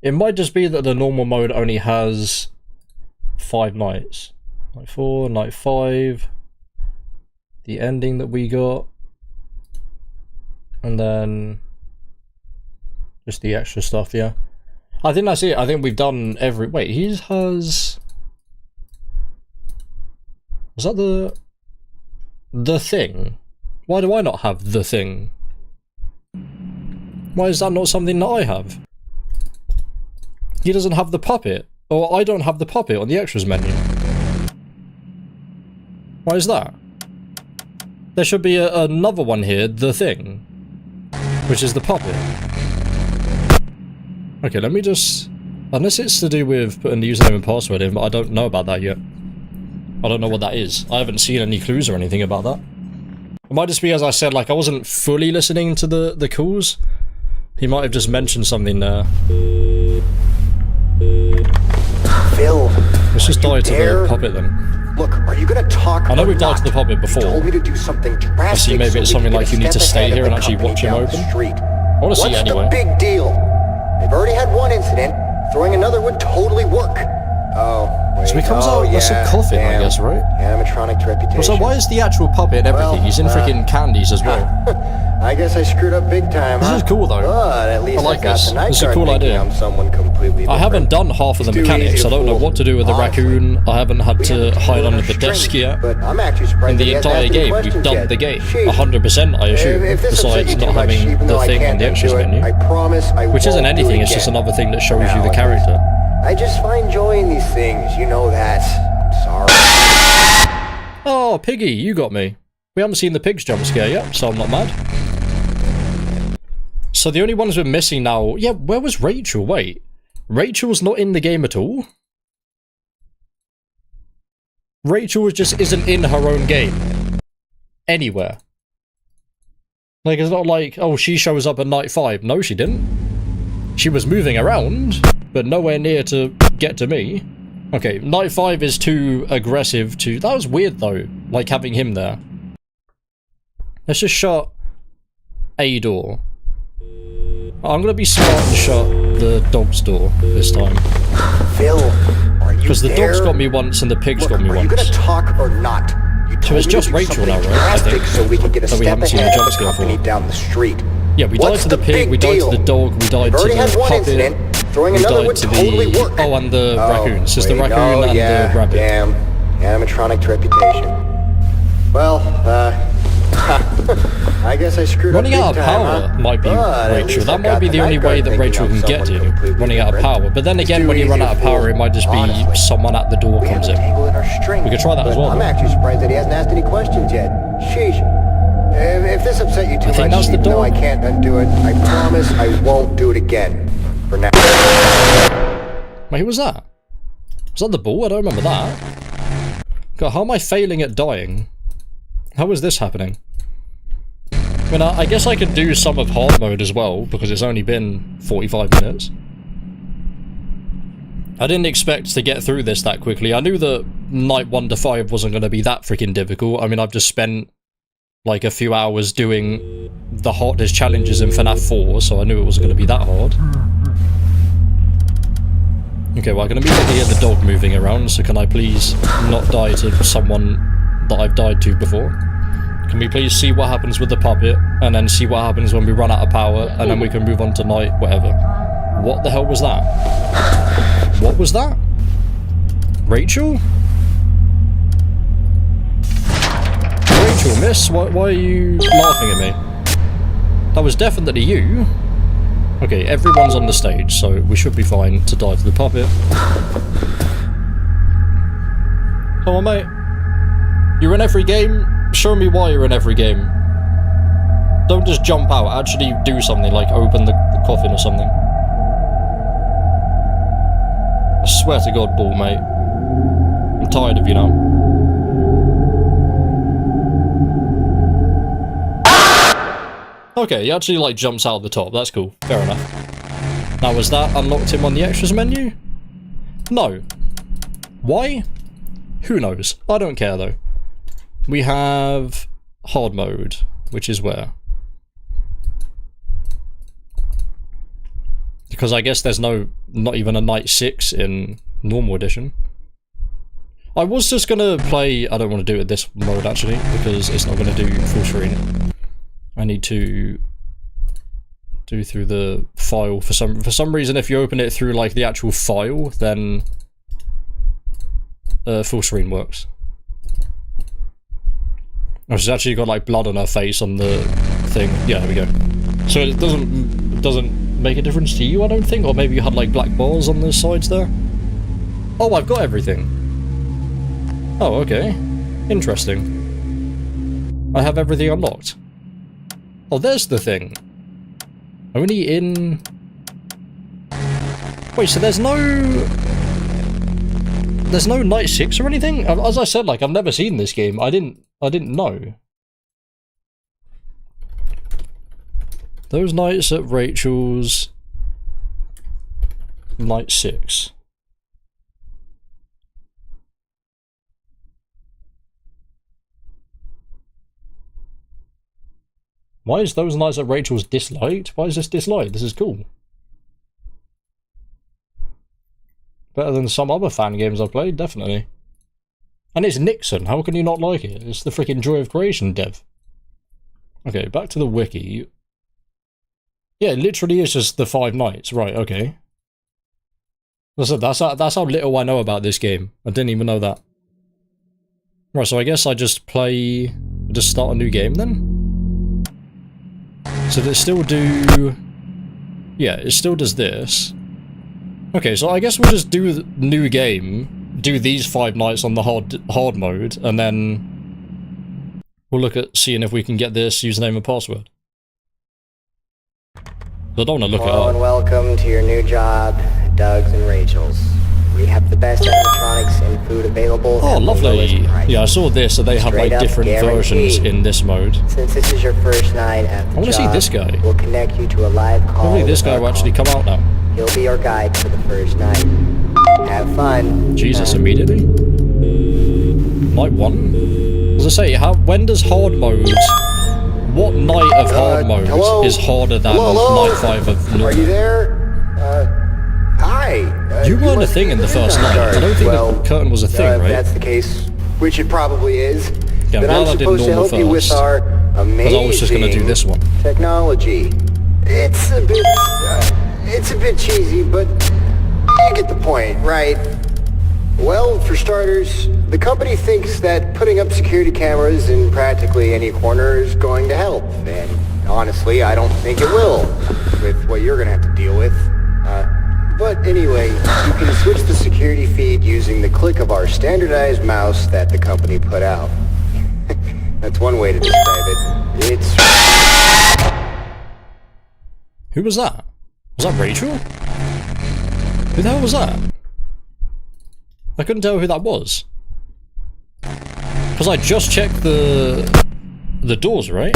It might just be that the normal mode only has 5 nights. Night 4, night 5. The ending that we got. And then just the extra stuff, yeah. I think that's it. I think we've done every... Wait, he has... Was that the thing? Why do I not have the thing? Why is that not something that I have? He doesn't have the puppet. Or I don't have the puppet on the extras menu. Why is that? There should be another one here, the thing. Which is the puppet. Okay, let me just... Unless it's to do with putting the username and password in, but I don't know about that yet. I don't know what that is. I haven't seen any clues or anything about that. It might just be, as I said, like I wasn't fully listening to the calls. He might have just mentioned something there. Phil, let's just die to the puppet then. Look, are you gonna talk? I know we've died to the puppet before. You told me to do something drastic. I see maybe it's something like you need to stay here and actually watch him open. I want to see anyway. What's the big deal? They've already had one incident. Throwing another would totally work. Oh, wait. So he comes out with some coughing, I guess, right? Animatronic reputation. So why is the actual puppet and everything? Well, he's in freaking candies as well. I guess I screwed up big time. This is cool though. But at least I like this. This is a cool idea. I'm someone completely I haven't done half of the mechanics. I don't know what to do with the raccoon. I haven't had to hide under the desk yet. But I'm actually surprised in the entire game, we've done the game. 100%, I assume. Besides not having the thing on the extras menu. I promise I which isn't anything, it's just another thing that shows you the character. I just find joy in these things, you know that. I'm sorry. Oh, Piggy, you got me. We haven't seen the pigs jump scare yet, so I'm not mad. So the only ones we're missing now... Yeah, where was Rachel? Wait. Rachel's not in the game at all? Rachel just isn't in her own game. Anywhere. Like, it's not like, oh, she shows up at night 5. No, she didn't. She was moving around, but nowhere near to get to me. Okay, night 5 is too aggressive to... That was weird, though, like having him there. Let's just shut a door. I'm gonna be smart and shut the dog's door this time. Phil, are you because the dog's got me once and the pig's got me once. Are you gonna talk or not? You So it's just Rachel now, right? I think. So we can get a that we step haven't seen the ahead jump of the scare company for. down the street. Yeah, we died to the pig, we died to the dog, we died to the puppet, Throwing we another died would to totally the... work. Oh, and the raccoons. It's the wait, raccoon and the rabbit. Damn. Animatronic reputation. Well, I guess I screwed Running up out of big power time, huh? might be But at Rachel. least That I've might got be the only night way guard that thinking Rachel I'm can get someone to you. completely Running out of different. power. But then again, It's when too you run easy out of to power, fool. it might just be Honestly. someone at the door We have comes a in. tangle in our string. We could try that as But well, I'm though. actually surprised that he hasn't asked any questions yet. Sheesh. If this upset you too I think much, that's the even though door. I can't undo it, I promise I won't do it again. For now. Wait, who was that? Was that the ball? I don't remember that. God, how am I failing at dying? How is this happening? I mean, I guess I could do some of hard mode as well, because it's only been 45 minutes. I didn't expect to get through this that quickly. I knew that night 1 to 5 wasn't going to be that freaking difficult. I mean, I've just spent like a few hours doing the hardest challenges in FNAF 4, so I knew it wasn't going to be that hard. Okay, well I can immediately hear the dog moving around, so can I please not die to someone that I've died to before? Can we please see what happens with the puppet, and then see what happens when we run out of power, and then we can move on to night, whatever. What the hell was that? What was that? Rachel? Rachel, miss, why are you laughing at me? That was definitely you. Okay, everyone's on the stage, so we should be fine to die to the puppet. Come on, mate. You're in every game? Show me why you're in every game. Don't just jump out, actually do something, like open the coffin or something. I swear to God, Ball, mate. I'm tired of you now. Okay, he actually, like, jumps out of the top. That's cool. Fair enough. Now, was that unlocked him on the extras menu? No. Why? Who knows? I don't care, though. We have hard mode, which is where? Because I guess there's not even a night 6 in normal edition. I was just gonna play, I don't want to do it this mode actually, because it's not gonna do full screen. I need to do through the file for some reason. If you open it through like the actual file, then full screen works. Oh, she's actually got like blood on her face on the thing. Yeah, there we go. So it doesn't make a difference to you, I don't think, or maybe you had like black bars on the sides there. Oh, I've got everything. Oh, okay. Interesting. I have everything unlocked. Oh, there's the thing. Only in... Wait, so there's no night 6 or anything? As I said, like, I've never seen this game. I didn't know. Those nights at Rachel's... Night 6. Why is those nights at Rachel's disliked? Why is this disliked? This is cool. Better than some other fan games I've played, definitely. And it's Nixon, how can you not like it? It's the freaking Joy of Creation dev. Okay, back to the wiki. Yeah, it literally is just the 5 nights, right, okay. Listen, that's how little I know about this game. I didn't even know that. Right, so I guess I just start a new game then? So does it still do... Yeah, it still does this. Okay, so I guess we'll just do the new game, do these 5 nights on the hard mode, and then we'll look at seeing if we can get this username and password. I don't want to look it Hello up. and welcome to your new job, Doug's and Rachel's. We have the best animatronics and food available. Oh, at the lovely. lowest price. Yeah, I saw this, so they have like Straight up different versions guaranteed. in this mode. Since this is your first night at the I want to see job, this guy. We'll connect you to a live call. Hopefully this with guy our will actually come out now. He'll be your guide for the first night. Have fun. Jesus, immediately? Night 1? As I say, when does hard mode... What night of hard mode is harder than night 5 of normal? Are you there? Hi. You weren't a thing in the first night. I don't think the curtain was a thing, if right? that's the case, which it probably is, Yeah, I'm that I'm glad I did supposed to normal help you with first, our because I was just gonna do amazing this one. technology. It's a bit cheesy, but you get the point, right? Well, for starters, the company thinks that putting up security cameras in practically any corner is going to help, and honestly, I don't think it will, with what you're gonna have to deal with. But anyway, you can switch the security feed using the click of our standardized mouse that the company put out. That's one way to describe it. It's... Who was that? Was that Rachel? Who the hell was that? I couldn't tell who that was. Because I just checked the doors, right?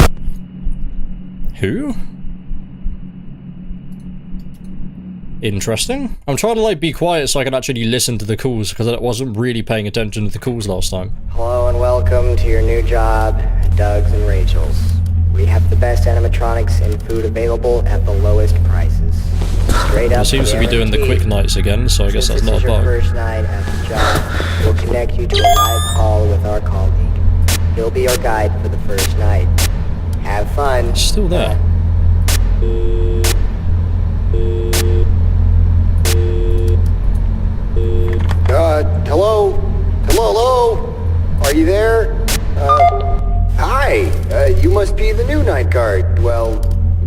Who? Interesting. I'm trying to like be quiet so I can actually listen to the calls, because I wasn't really paying attention to the calls last time. Hello and welcome to your new job, Doug's and Rachel's. We have the best animatronics and food available at the lowest prices. Straight up. It seems to be doing the quick nights again, so I guess that's not a bug. First night at the job, we'll connect you to a live call with our colleague. He'll be your guide for the first night. Have fun. It's still there. Hello? Hello? Are you there? Hi. You must be the new night guard. Well,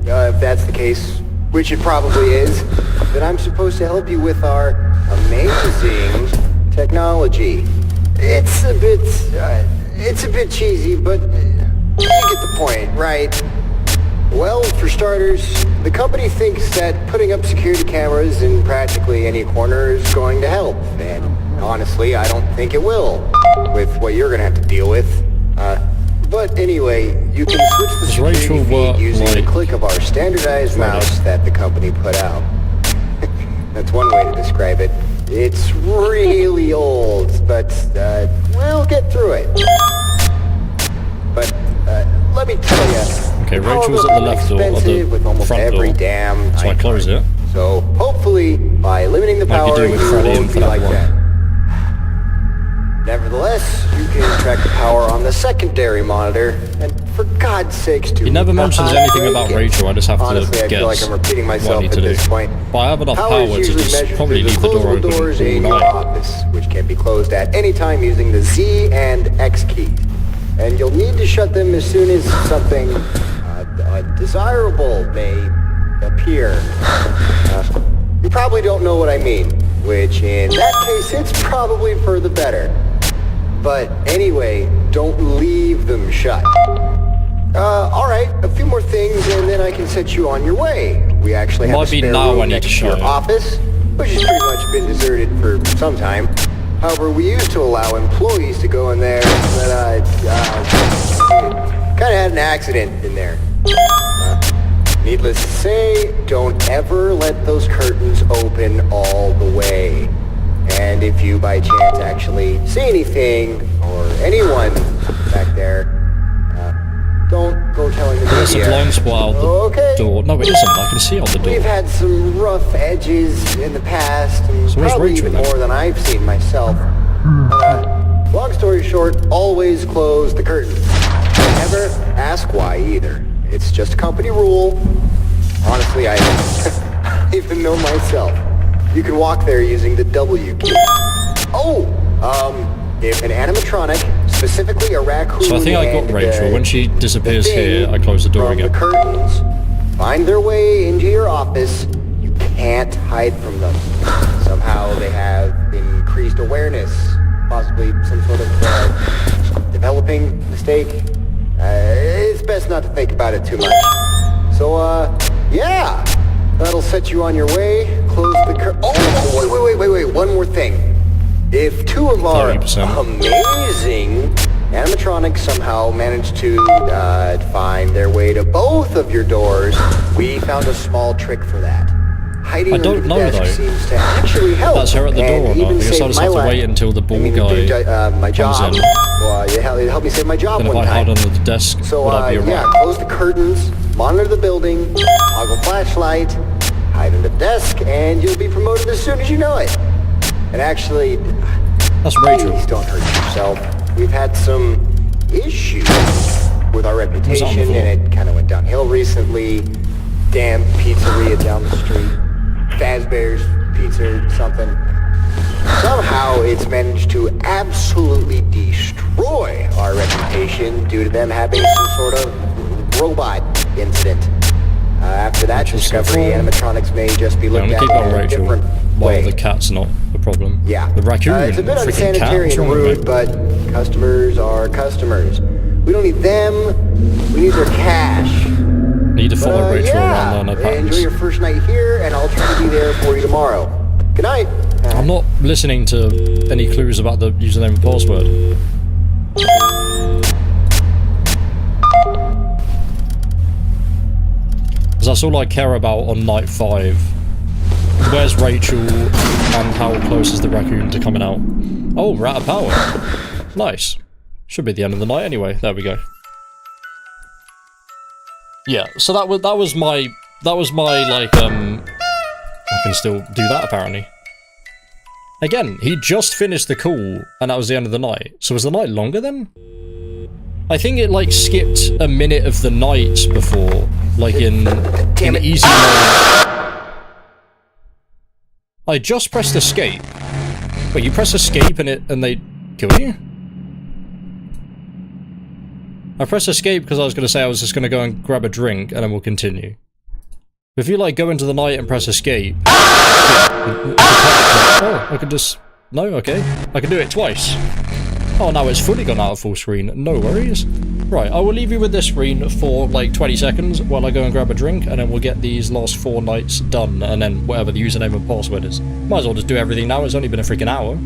if that's the case, which it probably is, then I'm supposed to help you with our amazing technology. It's a bit cheesy, but you get the point, right? Well, for starters, the company thinks that putting up security cameras in practically any corner is going to help, and honestly, I don't think it will, with what you're gonna have to deal with. But anyway, you can switch the security feed using the click of our standardized mouse that the company put out. That's one way to describe it. It's really old, but we'll get through it. But let me tell you. Okay, Rachel's at the left door of the front door, so I close it. So hopefully, by limiting the power, you won't be like that. Nevertheless, you can track the power on the secondary monitor, and for God's sakes, He never mentions anything about Rachel. I just have to guess feel like I'm repeating myself what I need to do. But I have enough power to just probably leave the door open all night. Office, which can be closed at any time using the Z and X keys. And you'll need to shut them as soon as something undesirable may appear. You probably don't know what I mean, which in that case, it's probably for the better. But anyway, don't leave them shut. Alright, a few more things and then I can set you on your way. We actually have a spare room next to your office, which has pretty much been deserted for some time. However, we used to allow employees to go in there, but kind of had an accident in there. Needless to say, don't ever let those curtains open all the way. And if you by chance actually see anything or anyone back there, don't go telling the media. There's a blind spot out the door. No, it isn't. I can see out the door. We've had some rough edges in the past, and so probably even more than I've seen myself. Long story short, always close the curtains. Never ask why either. It's just a company rule. Honestly, I don't even know myself. You can walk there using the W key. If an animatronic, specifically a raccoon, so I think I got Rachel. When she disappears here, I close the door again. The curtains find their way into your office. You can't hide from them. Somehow they have increased awareness, possibly some sort of developing mistake. It's best not to think about it too much. So, yeah, that'll set you on your way. Close the curtain. Wait, one more thing. If two of our 30%. amazing animatronics somehow manage to find their way to both of your doors, we found a small trick for that. Hiding I don't know though. Seems to actually help. That's her at the door or not? I guess I'll just have to wait until the ball guy comes in. Well, it helped me save my job then one time. Then if I hide under the desk, so, would I be alright? Yeah, close the curtains, monitor the building, toggle flashlight, hide under the desk, and you'll be promoted as soon as you know it. And actually, that's Rachel. Please don't hurt yourself. We've had some issue with our reputation, and it kind of went downhill recently. Damn pizzeria down the street. Fazbear's Pizza or something. Somehow it's managed to absolutely destroy our reputation due to them having some sort of robot incident. After that discovery, animatronics may just be looked at in a different way. Well, the cat's not the problem. Yeah. The raccoon, it's a bit freaking unsanitary and rude, but customers are customers. We don't need them, we need their cash. Need to follow Rachel around on her patterns. Enjoy your first night here, and I'll try to be there for you tomorrow. Good night. I'm not listening to any clues about the username and password. Because that's all I care about on night 5. Where's Rachel, and how close is the raccoon to coming out? Oh, we're out of power. Nice. Should be the end of the night anyway. There we go. Yeah, so that was my like I can still do that apparently. Again, he just finished the call and that was the end of the night. So was the night longer then? I think it like skipped a minute of the night before, like in easy mode. I just pressed escape. Wait, you press escape and they kill you? I pressed escape because I was going to say I was just going to go and grab a drink and then we'll continue. If you like go into the night and press escape... Oh, I could just... No, okay. I can do it twice. Oh, now it's fully gone out of full screen. No worries. Right, I will leave you with this screen for like 20 seconds while I go and grab a drink and then we'll get these last 4 nights done and then whatever the username and password is. Might as well just do everything now, it's only been a freaking hour.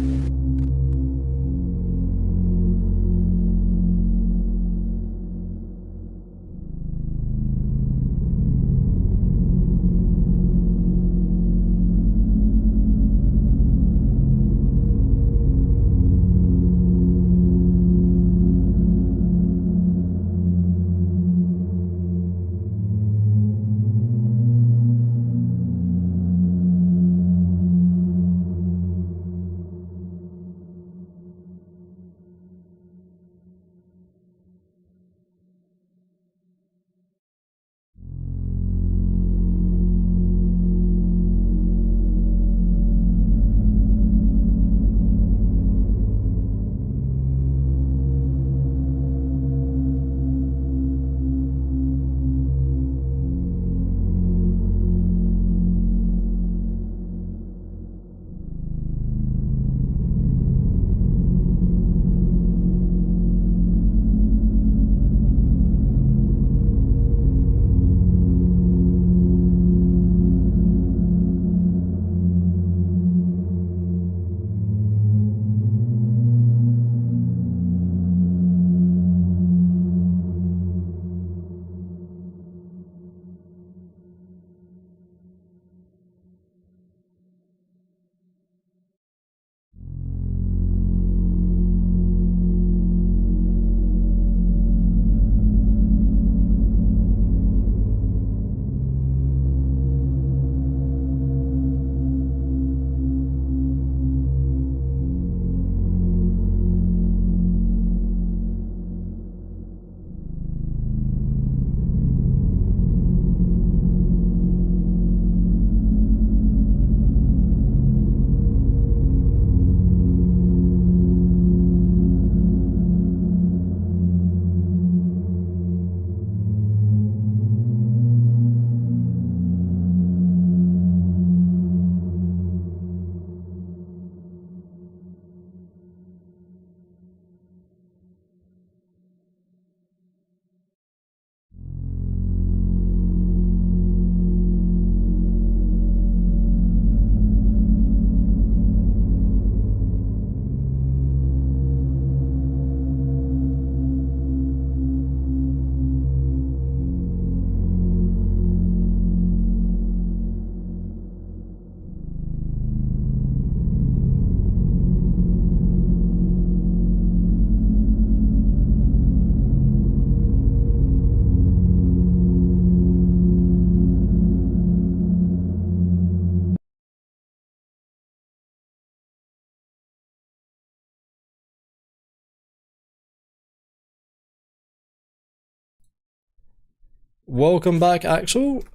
Welcome back, Axel.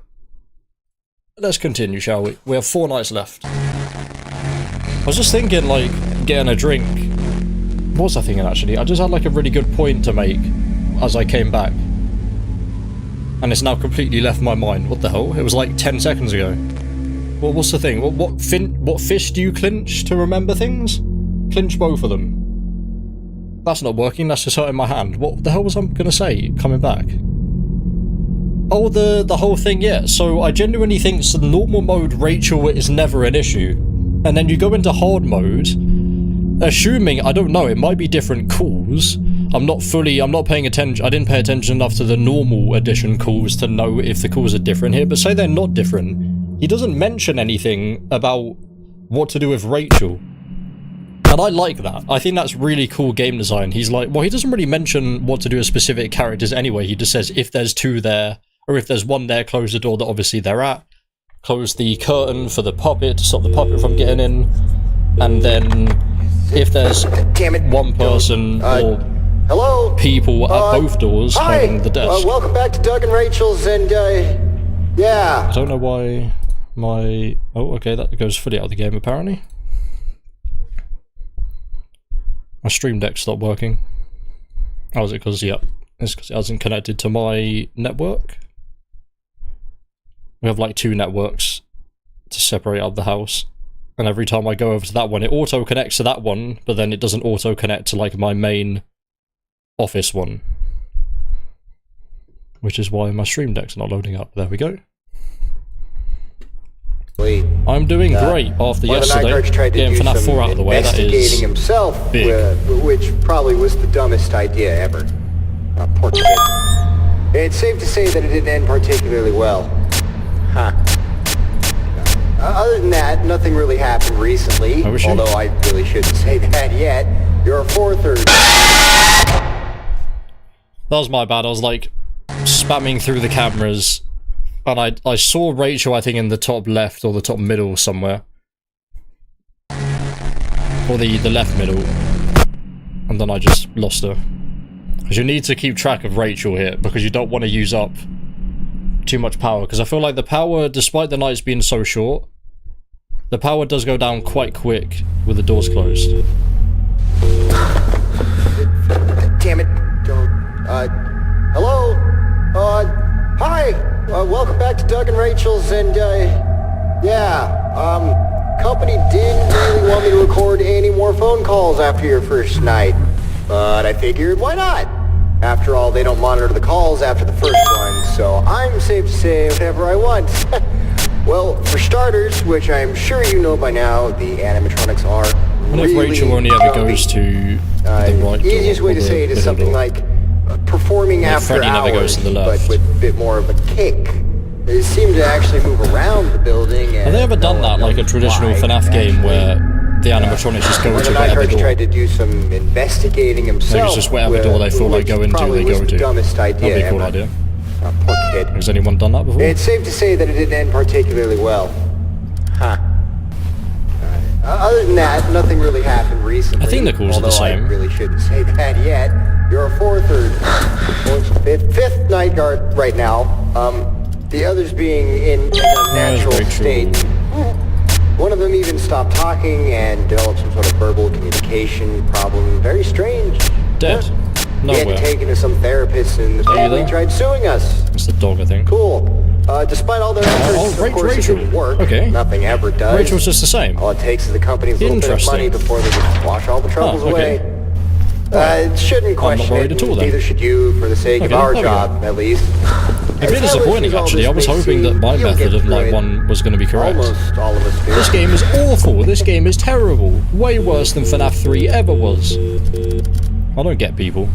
Let's continue, shall we? We have 4 nights left. I was just thinking, like, getting a drink. What was I thinking, actually? I just had, like, a really good point to make as I came back. And it's now completely left my mind. What the hell? It was like 10 seconds ago. Well, what's the thing? What fist do you clinch to remember things? Clinch both of them. That's not working, that's just hurting my hand. What the hell was I gonna say, coming back? Oh, the whole thing, yeah. So I genuinely think the normal mode Rachel is never an issue. And then you go into hard mode, assuming, I don't know, it might be different calls. I'm not paying attention, I didn't pay attention enough to the normal edition calls to know if the calls are different here, but say they're not different. He doesn't mention anything about what to do with Rachel. And I like that. I think that's really cool game design. He's like, well, he doesn't really mention what to do with specific characters anyway. He just says if there's 2 there, or if there's 1 there, close the door that obviously they're at. Close the curtain for the puppet to stop the puppet from getting in. And then if there's 1 person or hello? people at both doors holding the desk. Welcome back to Doug and Rachel's, and yeah. I don't know why my... Oh, okay, that goes fully out of the game apparently. My stream deck stopped working. Oh, is it because, yeah, it's because it hasn't connected to my network. We have like 2 networks to separate out the house. And every time I go over to that one, it auto-connects to that one, but then it doesn't auto-connect to like my main office one. Which is why my stream deck's not loading up. There we go. I'm doing great after yesterday, getting FNAF 4 out of the way. That is himself, big. Which probably was the dumbest idea ever. Poor kid. It's safe to say that it didn't end particularly well. Huh. Other than that, nothing really happened recently, although I really shouldn't say that yet. You're a 4/3. That was my bad. I was like spamming through the cameras. And I saw Rachel, I think, in the top left or the top middle somewhere. Or the left middle. And then I just lost her. Because you need to keep track of Rachel here, because you don't want to use up too much power. Because I feel like the power, despite the nights being so short, the power does go down quite quick with the doors closed. Damn it. Don't, hello? Hi! Welcome back to Doug and Rachel's, and, yeah, company didn't really want me to record any more phone calls after your first night, but I figured, why not? After all, they don't monitor the calls after the first one, so I'm safe to say whatever I want. Well, for starters, which I'm sure you know by now, the animatronics are And really if Rachel only ever goes to the right door, easiest way to say it is something door. like performing Like after Freddy never hours, goes to the left. but with a bit more of a kick. They seem to actually move around the building. Have they ever done that, like a traditional FNAF game where the animatronics just go to whatever door? Tried to do some investigating himself. Maybe it's just whatever door they feel like going to, they go to. Dumbest idea That'd be a cool ever. idea. Oh, poor kid. Has anyone done that before? It's safe to say that it didn't end particularly well. Huh. Other than that, nothing really happened recently. I think the calls are the same. I really shouldn't say that yet. You're a 4/3. Fifth night guard right now. The others being in a natural state. One of them even stopped talking and developed some sort of verbal communication problem. Very strange. Dead. Nowhere. He had taken to some therapist and the family tried suing us. It's the dog, I think. Cool. Despite all their efforts, of course, Rachel. it didn't work. Okay. Nothing ever does. Rachel's just the same. All it takes is the company's little bit of money before they just wash all the troubles away. It shouldn't question worried at all, then. Neither should you, for the sake of our job, at least. A bit disappointing, actually. I was hoping that my method of night one was going to be correct. Almost all of us do. This game is awful. This game is terrible. Way worse than FNAF 3 ever was. I don't get people.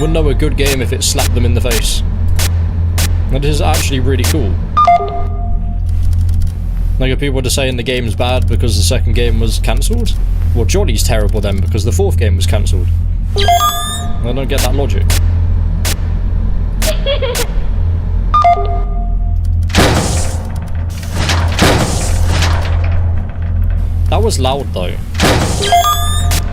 Wouldn't know a good game if it slapped them in the face. And this is actually really cool. Like, if people were just saying the game's bad because the second game was cancelled? Well, Johnny's terrible then because the fourth game was cancelled. I don't get that logic. That was loud though.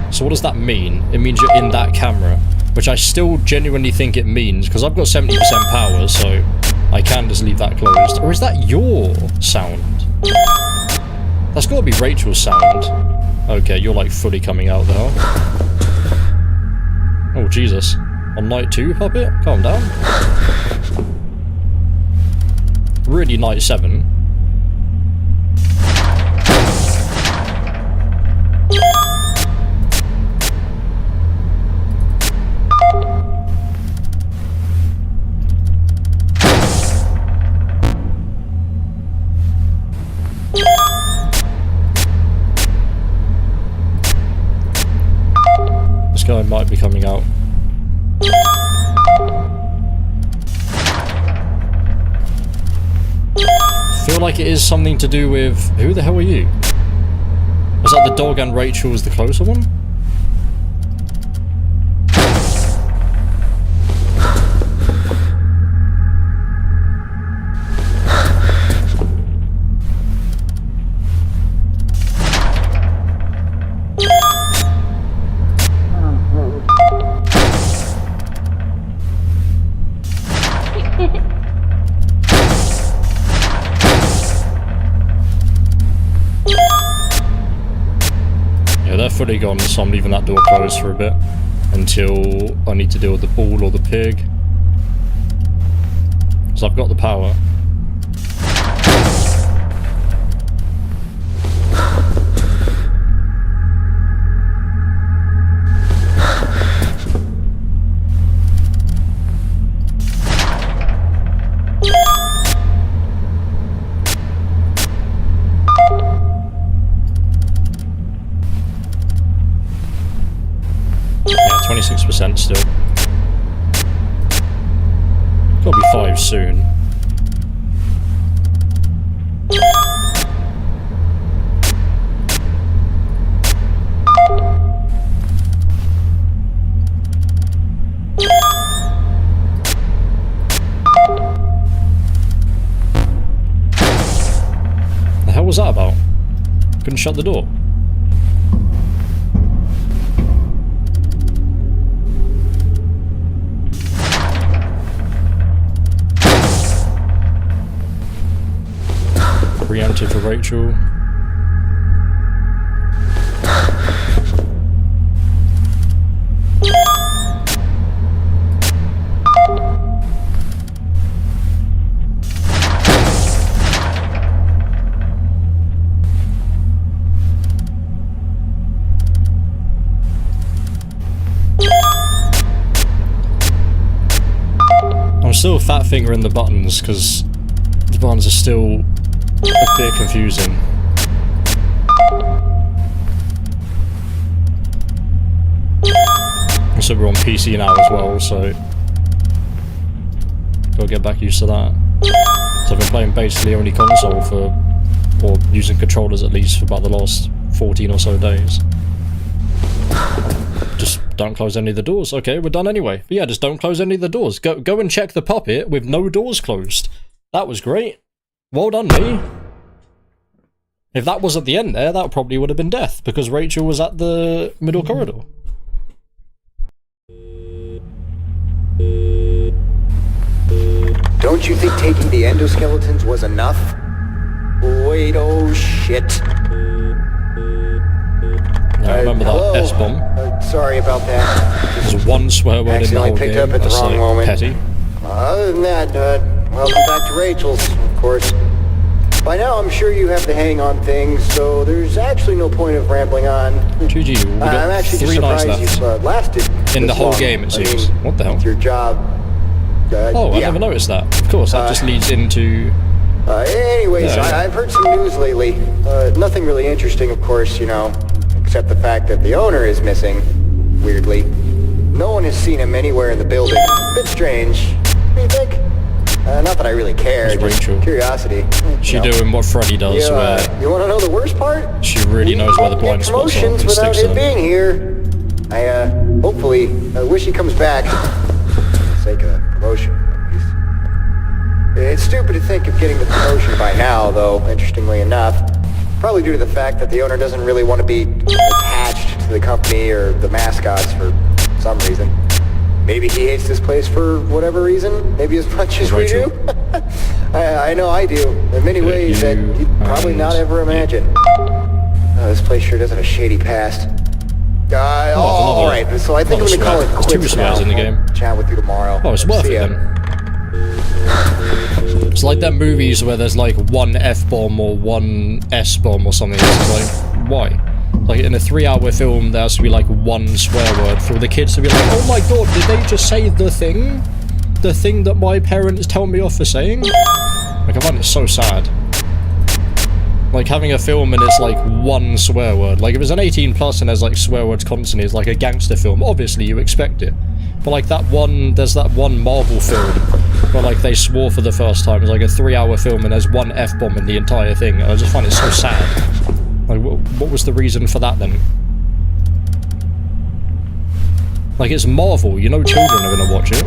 So what does that mean? It means you're in that camera. which I still genuinely think it means, because I've got 70% power, so I can just leave that closed. Or is that your sound? That's got to be Rachel's sound. Okay, you're like fully coming out there. Oh, Jesus. On night 2, puppet? Calm down. Really night 7. This guy might be coming out. Feel like it is something to do with... Who the hell are you? Was that the dog and Rachel was the closer one? Fully gone, so I'm leaving that door closed for a bit until I need to deal with the ball or the pig. So I've got the power. Yeah, 26% still. Gotta be 5 soon. The hell was that about? Couldn't shut the door. Preempted for Rachel. I'm still fat fingering the buttons because the buttons are still a bit confusing. So we're on PC now as well, so gotta get back used to that. So I've been playing basically only console for, or using controllers at least, for about the last 14 or so days. Just don't close any of the doors. Okay, we're done anyway. But yeah, just don't close any of the doors. Go and check the puppet with no doors closed. That was great. Well done, me. If that was at the end there, that probably would have been death, because Rachel was at the middle corridor. Don't you think taking the endoskeletons was enough? Wait, oh shit. Yeah, I remember that S-bomb. Sorry about that. There's one swear word in the whole picked game. up at the That's wrong like moment. petty. Other than that, welcome back to Rachel's, of course. By now, I'm sure you have the hang on things, so there's actually no point of rambling on. GG, we got I'm actually 3 nights surprised left. you've lasted In the this whole long. game, it I seems. mean, What the hell? with your job. Oh, I yeah. never noticed that. Of course, that just leads into... Anyways, Yeah. I've heard some news lately. Nothing really interesting, of course, you know, except the fact that the owner is missing, weirdly. No one has seen him anywhere in the building. Bit strange. What do you think? Not that I really care, It's just Rachel. curiosity. She You know. doing what Freddy does, where You want to know the worst part? she really knows where the blind spots are Promotions and without sticks him them. being here. I hopefully wish he comes back. For the sake of the promotion, at least. It's stupid to think of getting the promotion by now, though, interestingly enough. Probably due to the fact that the owner doesn't really want to be attached to the company or the mascots for some reason. Maybe he hates this place for whatever reason, maybe as much as we do. I know I do, in many ways that you'd probably not ever imagine. This place sure does have a shady past. Alright, so I think I'm gonna call it quits now. In the game. I'll chat with you tomorrow. Oh, it's worth it then. It's like them movies where there's like one F-bomb or one S-bomb or something. It's like, why? Like in a 3-hour film there has to be like one swear word for the kids to be like, oh my god, did they just say the thing? The thing that my parents tell me off for saying? Like I find it so sad. Like having a film and it's like one swear word. Like if it's an 18 plus and there's like swear words constantly, it's like a gangster film, obviously you expect it. But like that one, there's that one Marvel film where like they swore for the first time. It's like a 3-hour film and there's one F-bomb in the entire thing. I just find it so sad. Like, what was the reason for that then? Like, it's Marvel, you know children are gonna watch it.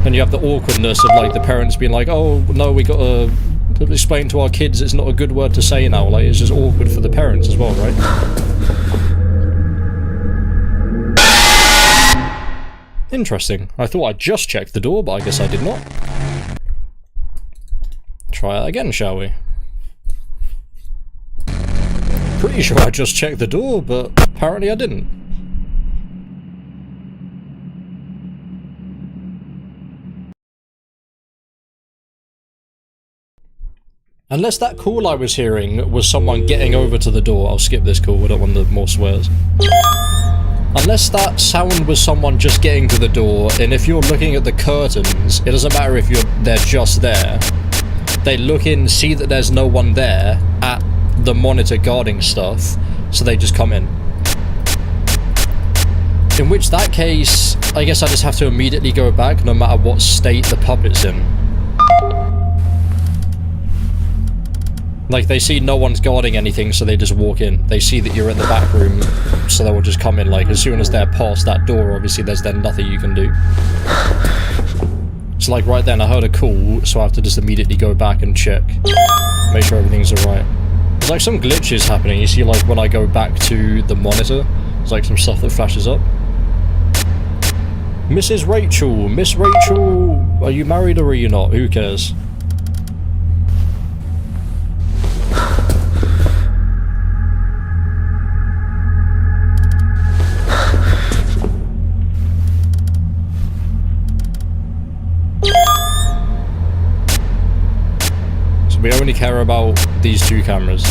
And you have the awkwardness of, like, the parents being like, oh, no, we gotta explain to our kids it's not a good word to say now. Like, it's just awkward for the parents as well, right? Interesting. I thought I just checked the door, but I guess I did not. Try it again, shall we? Pretty sure I just checked the door, but apparently I didn't. Unless that call I was hearing was someone getting over to the door. I'll skip this call, I don't want the more swears. Unless that sound was someone just getting to the door, and if you're looking at the curtains, it doesn't matter if they're just there. They look in, see that there's no one there at the monitor guarding stuff, so they just come in. In which that case, I guess I just have to immediately go back no matter what state the puppet's in. Like, they see no one's guarding anything, so they just walk in. They see that you're in the back room, so they will just come in. Like, as soon as they're past that door, obviously there's then nothing you can do. So like right then I heard a call, so I have to just immediately go back and check. Make sure everything's alright. There's like some glitches happening. You see like when I go back to the monitor, there's like some stuff that flashes up. Mrs. Rachel, Miss Rachel, are you married or are you not? Who cares? So we only care about these two cameras.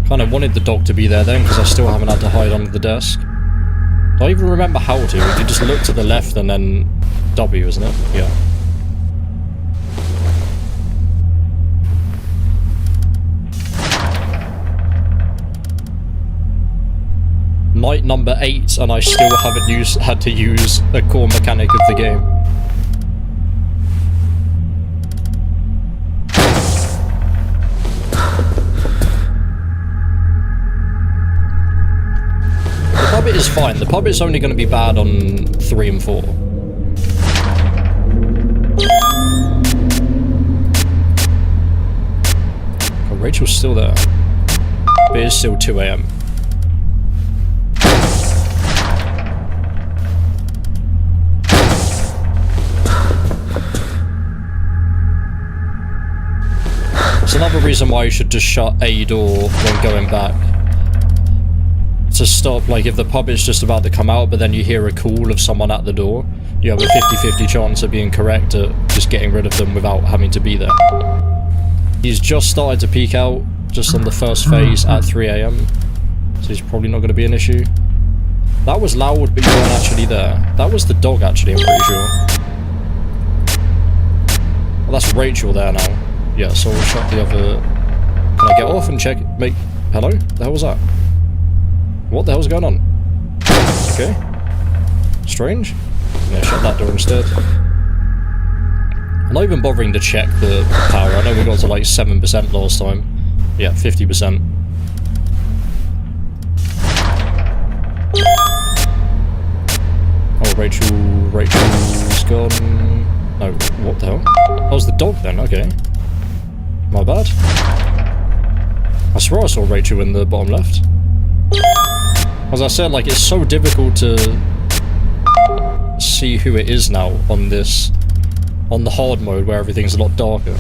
Kind of wanted the dog to be there then, because I still haven't had to hide under the desk. Do I even remember how to? You just look to the left and then W, isn't it? Yeah. Night number 8, and I still haven't had to use a core mechanic of the game. The puppet is fine. The puppet's only going to be bad on 3 and 4. Oh, Rachel's still there. But it is still 2 AM. It's another reason why you should just shut a door when going back. To stop, like, if the puppet's just about to come out, but then you hear a call of someone at the door, you have a 50-50 chance of being correct at just getting rid of them without having to be there. He's just started to peek out, just on the first phase at 3 AM, so he's probably not going to be an issue. That was loud, but you weren't actually there. That was the dog, actually, I'm pretty sure. Well, that's Rachel there now. Yeah, so we'll shut the other... Can I get off and check... Hello? The hell was that? What the hell's going on? Okay. Strange. Yeah, shut that door instead. I'm not even bothering to check the power. I know we got to like 7% last time. Yeah, 50%. Oh, Rachel's gone... No, what the hell? That was the dog then, okay. My bad. I swear I saw Rachel in the bottom left. As I said, like, it's so difficult to see who it is now on this, on the hard mode where everything's a lot darker.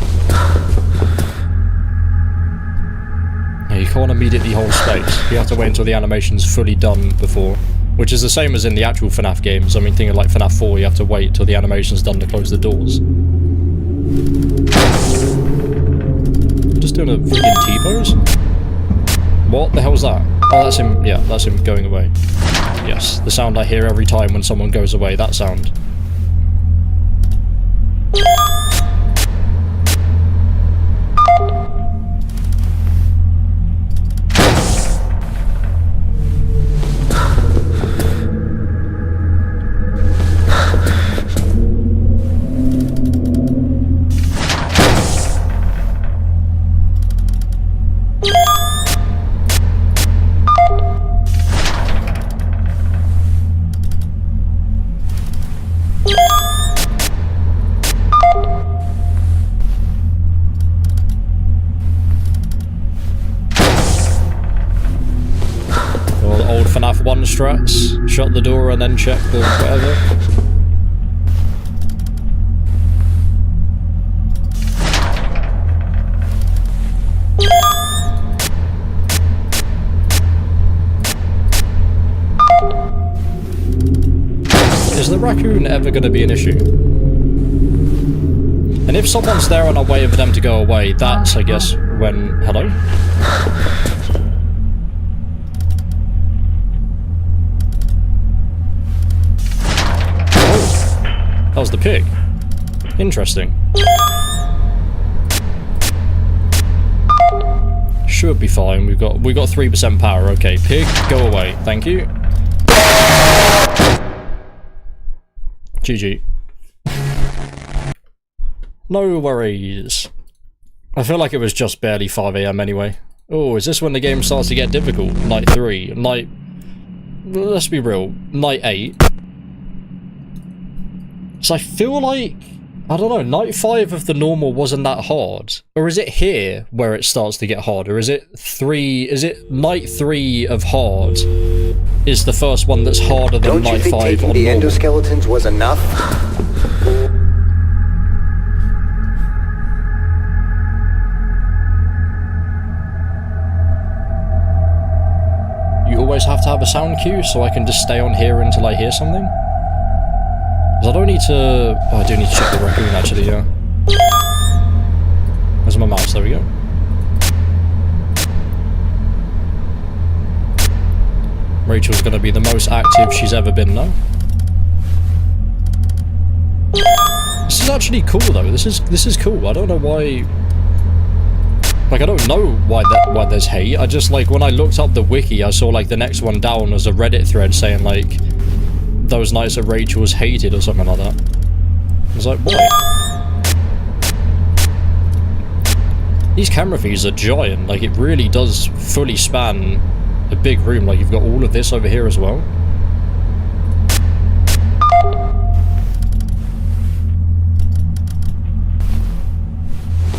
Yeah, you can't immediately hold space. You have to wait until the animation's fully done before. Which is the same as in the actual FNAF games. I mean, think of like FNAF 4, you have to wait till the animation's done to close the doors. Just doing a freaking T-pose? What the hell's that? Oh, that's him, yeah, that's him going away. Yes, the sound I hear every time when someone goes away, that sound. FNAF 1 strats, shut the door and then check the whatever. Is the raccoon ever going to be an issue? And if someone's there on a way for them to go away, that's, I guess, when... Hello? That was the pig. Interesting. Should be fine. We've got 3% power. Okay, pig, go away. Thank you. GG. No worries. I feel like it was just barely 5 AM anyway. Oh, is this when the game starts to get difficult? Night 3. Night... Let's be real. Night 8. So I feel like, I don't know, night 5 of the normal wasn't that hard. Or is it here where it starts to get harder? Is it night 3 of hard is the first one that's harder than night 5 on normal? Don't you think taking the endoskeletons was enough? You always have to have a sound cue so I can just stay on here until I hear something? I don't need to... Oh, I do need to check the raccoon, actually, yeah. Where's my mouse? There we go. Rachel's gonna be the most active she's ever been now. This is actually cool, though. This is cool. I don't know why... Like, I don't know why there's hate. I just, like, when I looked up the wiki, I saw, like, the next one down was a Reddit thread saying, like... Those nights that Rachel was hated or something like that. I was like, why? These camera feeds are giant, like it really does fully span a big room, like you've got all of this over here as well.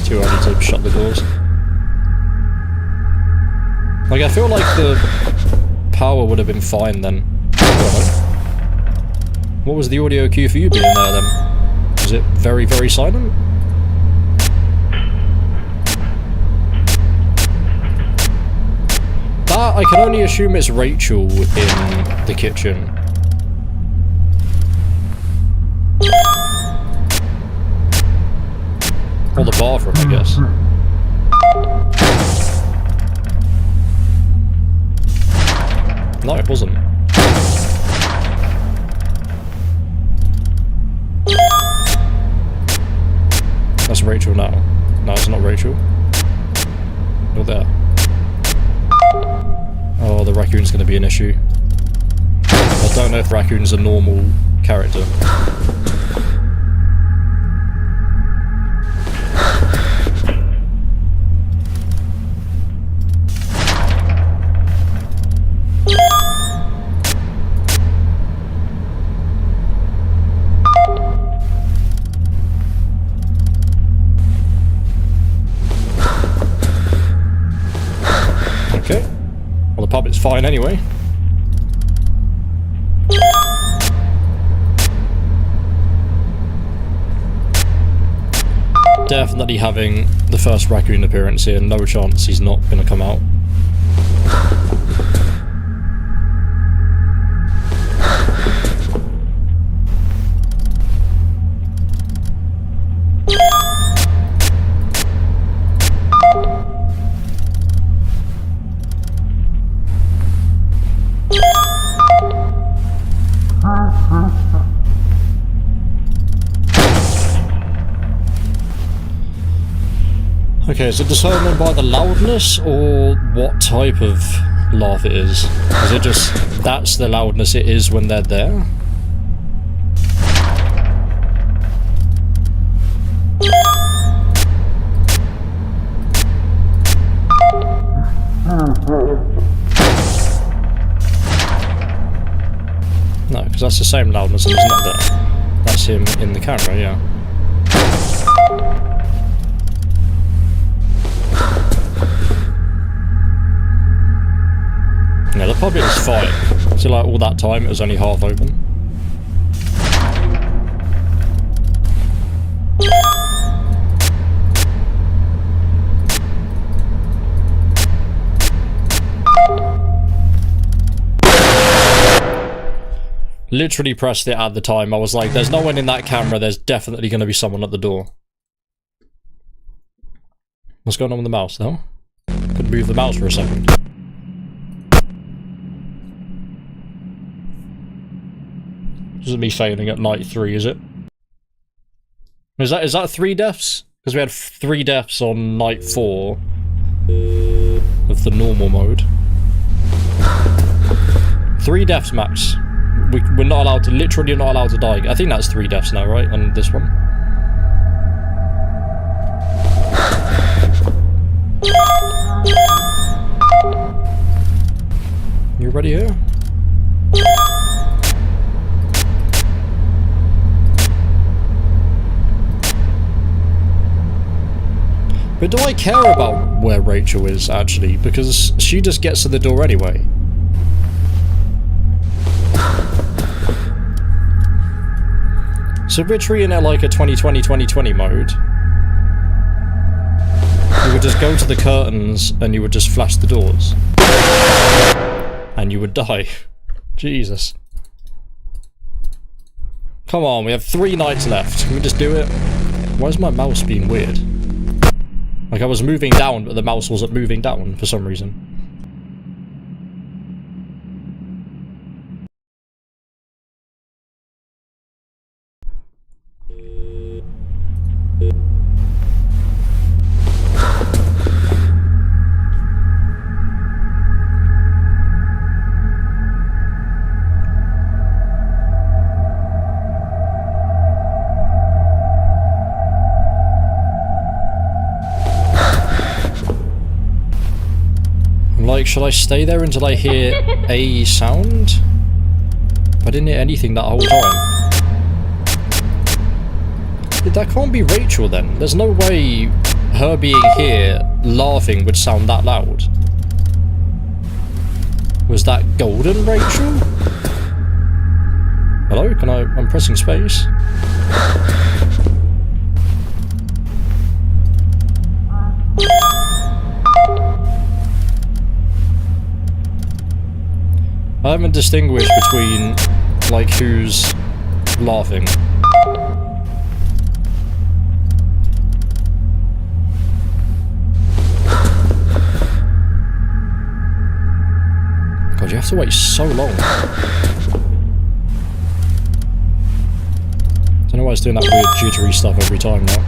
Too early to shut the doors. Like I feel like the power would have been fine then. What was the audio cue for you being there then? Was it very, very silent? That, I can only assume it's Rachel in the kitchen. Or the bathroom, I guess. No, it wasn't. That's Rachel now. No, it's not Rachel. You're there. Oh, the raccoon's going to be an issue. I don't know if raccoon's a normal character. fine anyway. Definitely having the first raccoon appearance here. No chance he's not going to come out. Okay, is it determined by the loudness or what type of laugh it is? Is it just that's the loudness it is when they're there? No, because that's the same loudness and he's not there. That's him in the camera, yeah. Yeah, the pub is fine. So like all that time it was only half open. Literally pressed it at the time. I was like, there's no one in that camera, there's definitely going to be someone at the door. What's going on with the mouse though? Couldn't move the mouse for a second. This is me failing at night 3, is it? Is that 3 deaths? Because we had 3 deaths on night 4 of the normal mode. 3 deaths max. We're not allowed to, literally not allowed to die. I think that's 3 deaths now, right? On this one. You ready here? But do I care about where Rachel is, actually? Because she just gets to the door anyway. So if we're treating it like a 2020-2020 mode, you would just go to the curtains and you would just flash the doors. And you would die. Jesus. Come on, we have 3 nights left. Can we just do it? Why is my mouse being weird? Like I was moving down, but the mouse wasn't moving down for some reason. Like, should I stay there until I hear a sound? I didn't hear anything that whole time. That can't be Rachel then. There's no way her being here laughing would sound that loud. Was that golden Rachel? Hello? I'm pressing space. I haven't distinguished between, like, who's laughing. God, you have to wait so long. I don't know why it's doing that weird jittery stuff every time now.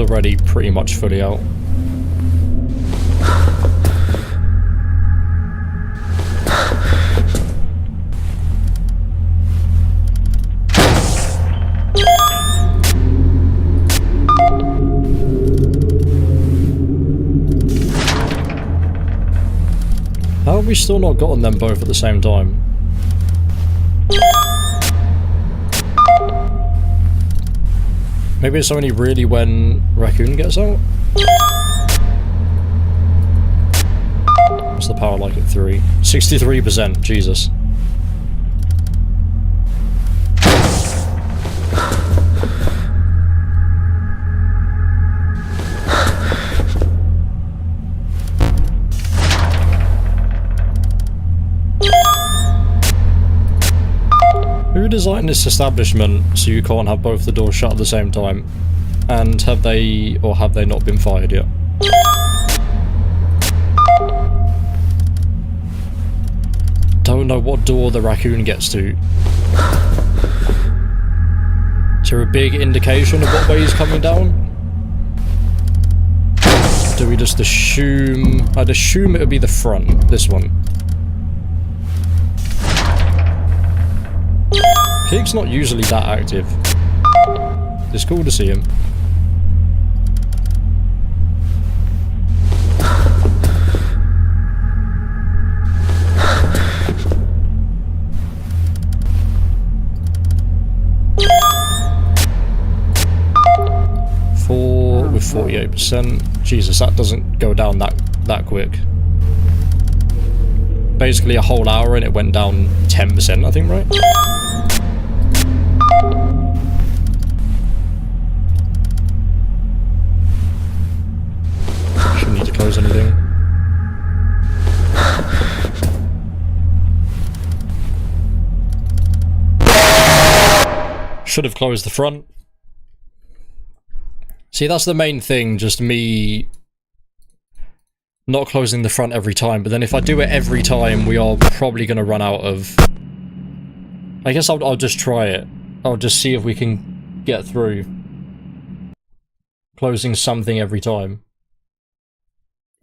already pretty much fully out. How have we still not gotten them both at the same time? Maybe it's only really when Raccoon gets out? What's the power like at 3? 63%, Jesus. Who designed this establishment so you can't have both the doors shut at the same time? And have they, or have they not been fired yet? Don't know what door the Raccoon gets to. Is there a big indication of what way he's coming down? Do we just assume... I'd assume it would be the front, this one. Pig's not usually that active. It's cool to see him. With 48%. Jesus, that doesn't go down that quick. Basically a whole hour and it went down 10%, I think, right? Shouldn't need to close anything. Should have closed the front. See, that's the main thing, just me not closing the front every time, but then if I do it every time, we are probably going to run out of... I guess I'll just try it. I'll just see if we can get through closing something every time.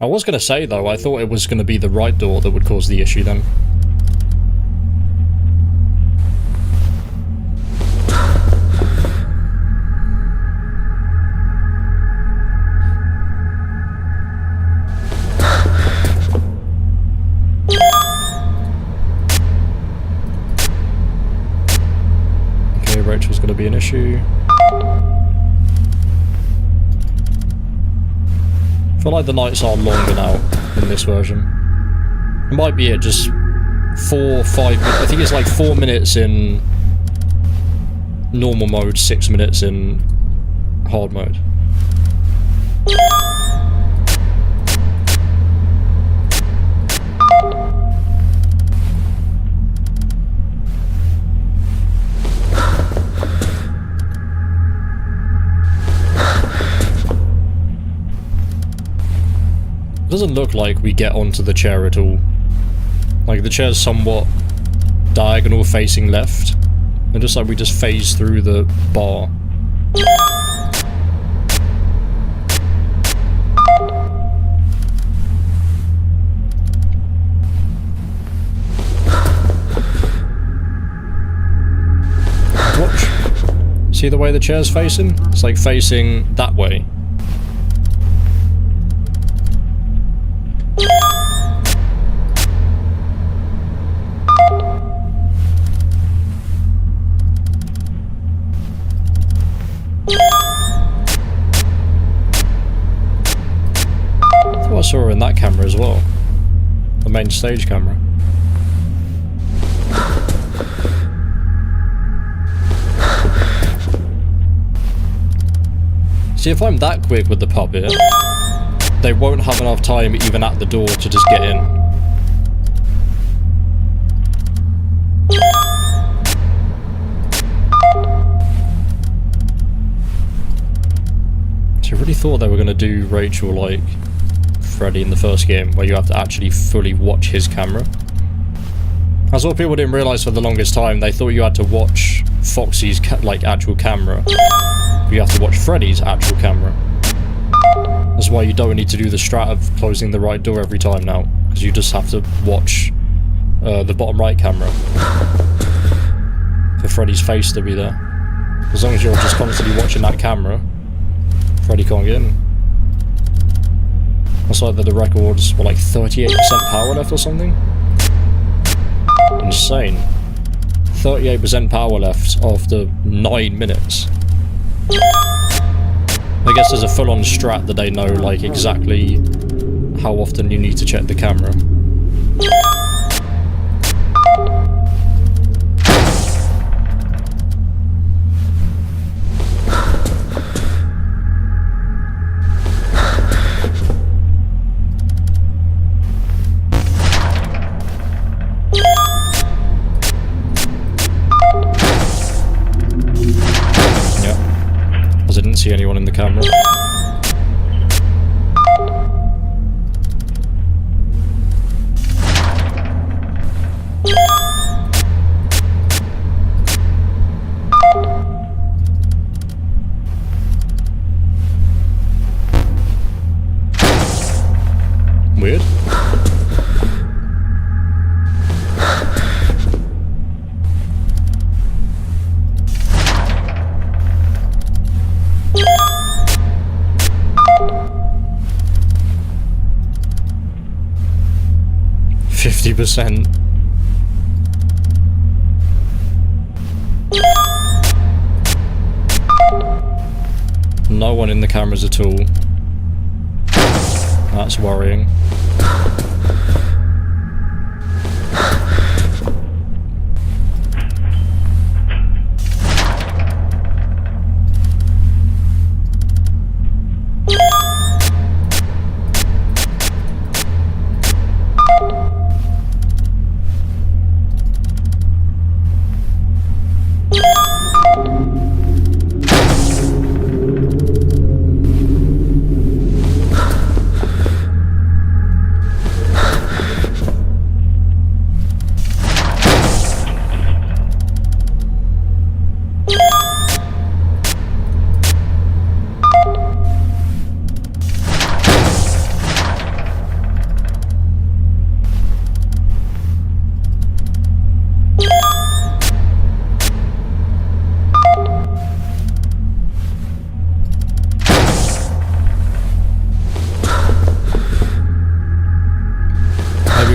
I was going to say, though, I thought it was going to be the right door that would cause the issue then. Rachel's going to be an issue. I feel like the nights are longer now in this version. It might be it, just 4, 5 minutes. I think it's like 4 minutes in normal mode, 6 minutes in hard mode. It doesn't look like we get onto the chair at all. Like, the chair's somewhat diagonal facing left. And just like we just phase through the bar. Watch. See the way the chair's facing? It's like facing that way. I saw her in that camera as well. The main stage camera. See, if I'm that quick with the puppet, they won't have enough time even at the door to just get in. So I really thought they were going to do Rachel like Freddy in the first game, where you have to actually fully watch his camera. That's what people didn't realise for the longest time. They thought you had to watch Foxy's like actual camera. You have to watch Freddy's actual camera. That's why you don't need to do the strat of closing the right door every time now, because you just have to watch the bottom right camera for Freddy's face to be there. As long as you're just constantly watching that camera, Freddy can't get in. I saw that the records were like 38% power left or something. Insane. 38% power left after 9 minutes. I guess there's a full-on strat that they know, like, exactly how often you need to check the camera. See anyone in the camera. Weird. %. No one in the cameras at all. That's worrying.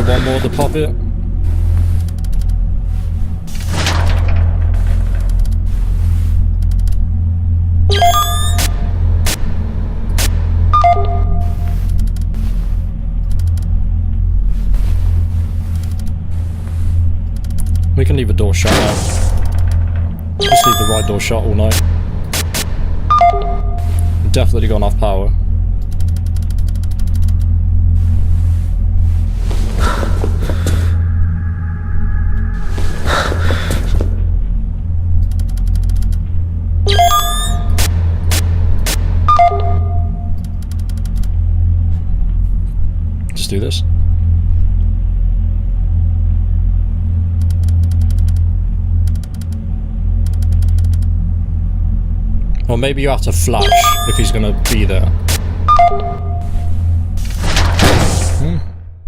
One more to pop it. We can leave the door shut now. Just leave the right door shut all night. Definitely got enough power. Do this. Or maybe you have to flash if he's gonna be there.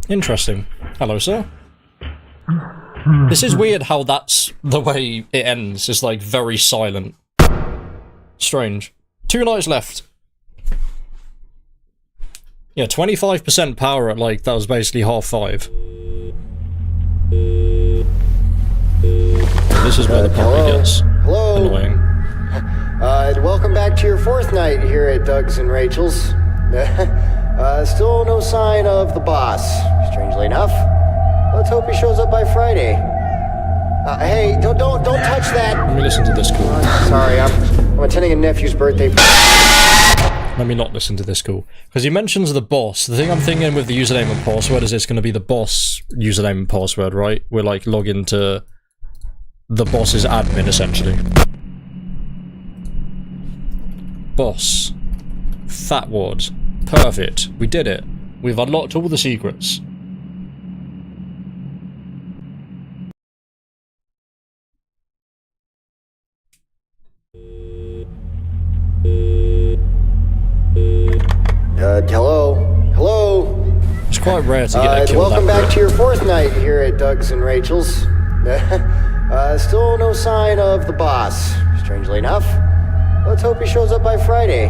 Interesting. Hello, sir. This is weird how that's the way it ends. It's like very silent. Strange. 2 nights left. Yeah, 25% power at, like, that was basically 5:30. This is where the party gets annoying. Welcome back to your 4th night here at Doug's and Rachel's. Still no sign of the boss, strangely enough. Let's hope he shows up by Friday. Hey, don't touch that! Let me listen to this call. Sorry, I'm attending a nephew's birthday party. Let me not listen to this call. Because he mentions the boss. The thing I'm thinking with the username and password is it's going to be the boss username and password, right? We're like log into the boss's admin, essentially. Boss. Fatwod. Perfect. We did it. We've unlocked all the secrets. Hello? Hello? It's quite rare to get a kill welcome that back to your 4th night here at Doug's and Rachel's. Still no sign of the boss, strangely enough. Let's hope he shows up by Friday.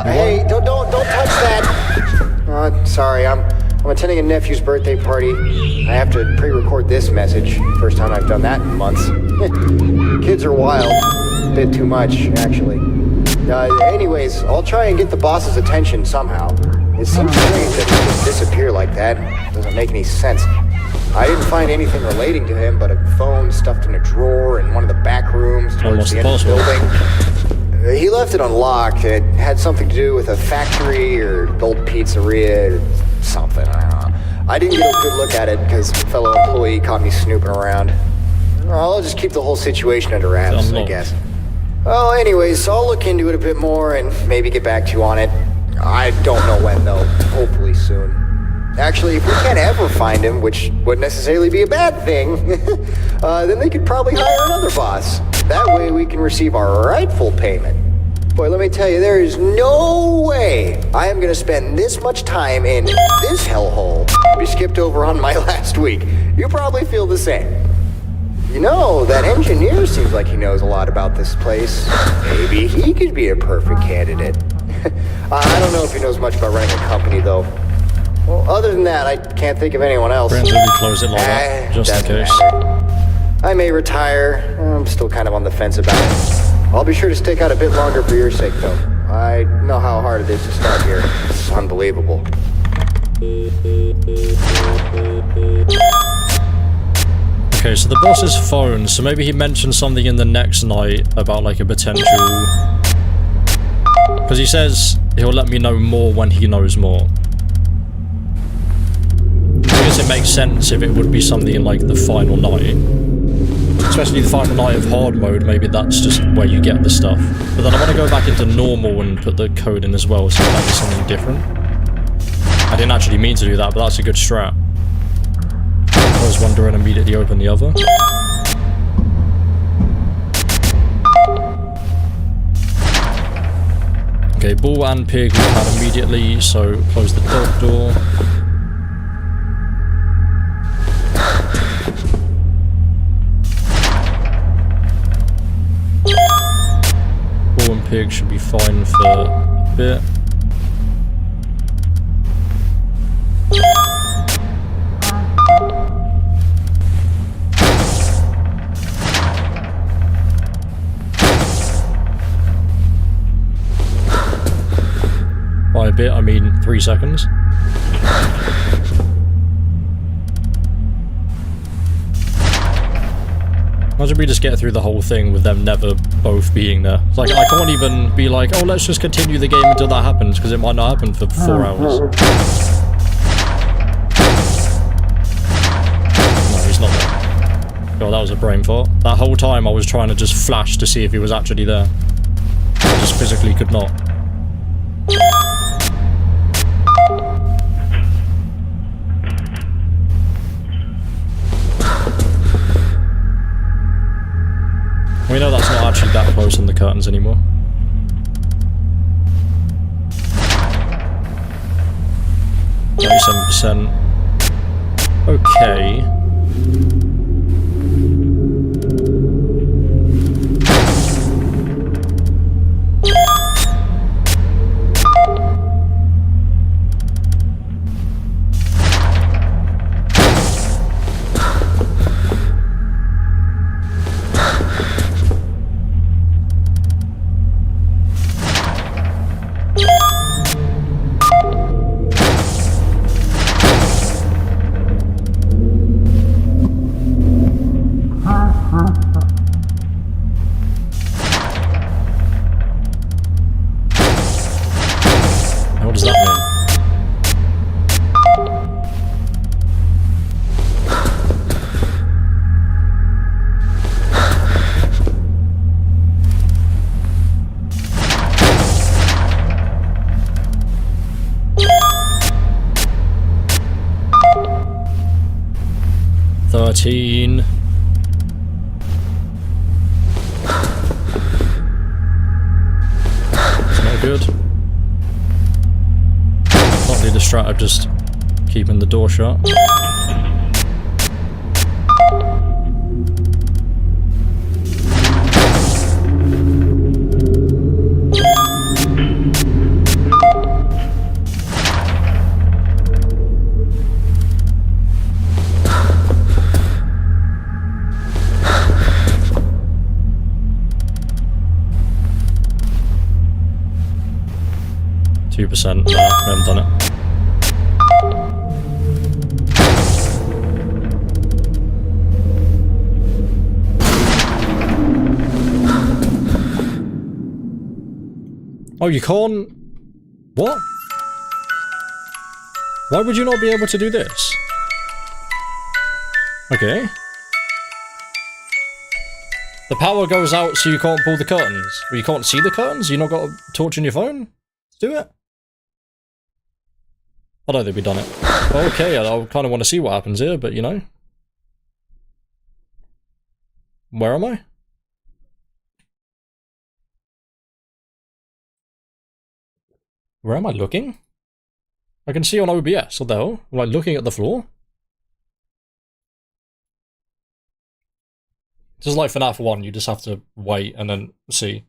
Hey, don't touch that! Sorry, I'm attending a nephew's birthday party. I have to pre-record this message. First time I've done that in months. Kids are wild. A bit too much, actually. Anyways, I'll try and get the boss's attention somehow. It seems strange that he just disappear like that. Doesn't make any sense. I didn't find anything relating to him but a phone stuffed in a drawer in one of the back rooms towards the end of the building. He left it unlocked. It had something to do with a factory or old pizzeria or something. I don't know. I didn't get a good look at it because a fellow employee caught me snooping around. I'll just keep the whole situation under wraps, I guess. Well, anyways, I'll look into it a bit more and maybe get back to you on it. I don't know when, though. Hopefully soon. Actually, if we can't ever find him, which wouldn't necessarily be a bad thing, then they could probably hire another boss. That way we can receive our rightful payment. Boy, let me tell you, there is no way I am going to spend this much time in this hellhole we skipped over on my last week. You probably feel the same. You know, that engineer seems like he knows a lot about this place. Maybe he could be a perfect candidate. I don't know if he knows much about running a company, though. Well, other than that, I can't think of anyone else. Friends will close it like that, just in case. I may retire. I'm still kind of on the fence about it. I'll be sure to stick out a bit longer for your sake, though. I know how hard it is to start here. It's unbelievable. Okay, so the boss's phone, so maybe he mentioned something in the next night about like a potential... Because he says he'll let me know more when he knows more. I guess it makes sense if it would be something in like the final night. Especially the final night of hard mode, maybe that's just where you get the stuff. But then I want to go back into normal and put the code in as well, so that is something different. I didn't actually mean to do that, but that's a good strat. Close one door and immediately open the other. Okay, bull and pig we had immediately, so close the dog door. Bull and pig should be fine for a bit. By a bit, I mean 3 seconds. Imagine we just get through the whole thing with them never both being there. It's like, I can't even be like, oh, let's just continue the game until that happens, because it might not happen for 4 hours. No, he's not there. Oh, that was a brain fart. That whole time I was trying to just flash to see if he was actually there. I just physically could not. We know that's not actually that close in the curtains anymore. %. Okay. What does that mean? $13. It's not good. strat of just keeping the door shut. 2%. No, I haven't done it. Oh, you can't... What? Why would you not be able to do this? Okay. The power goes out so you can't pull the curtains. Well, you can't see the curtains? You not got a torch on your phone? Let's do it. I don't think we've done it. Okay, I kind of want to see what happens here, but you know. Where am I? Where am I looking? I can see on OBS, what the hell? Am I looking at the floor? Just like FNAF 1, you just have to wait and then see.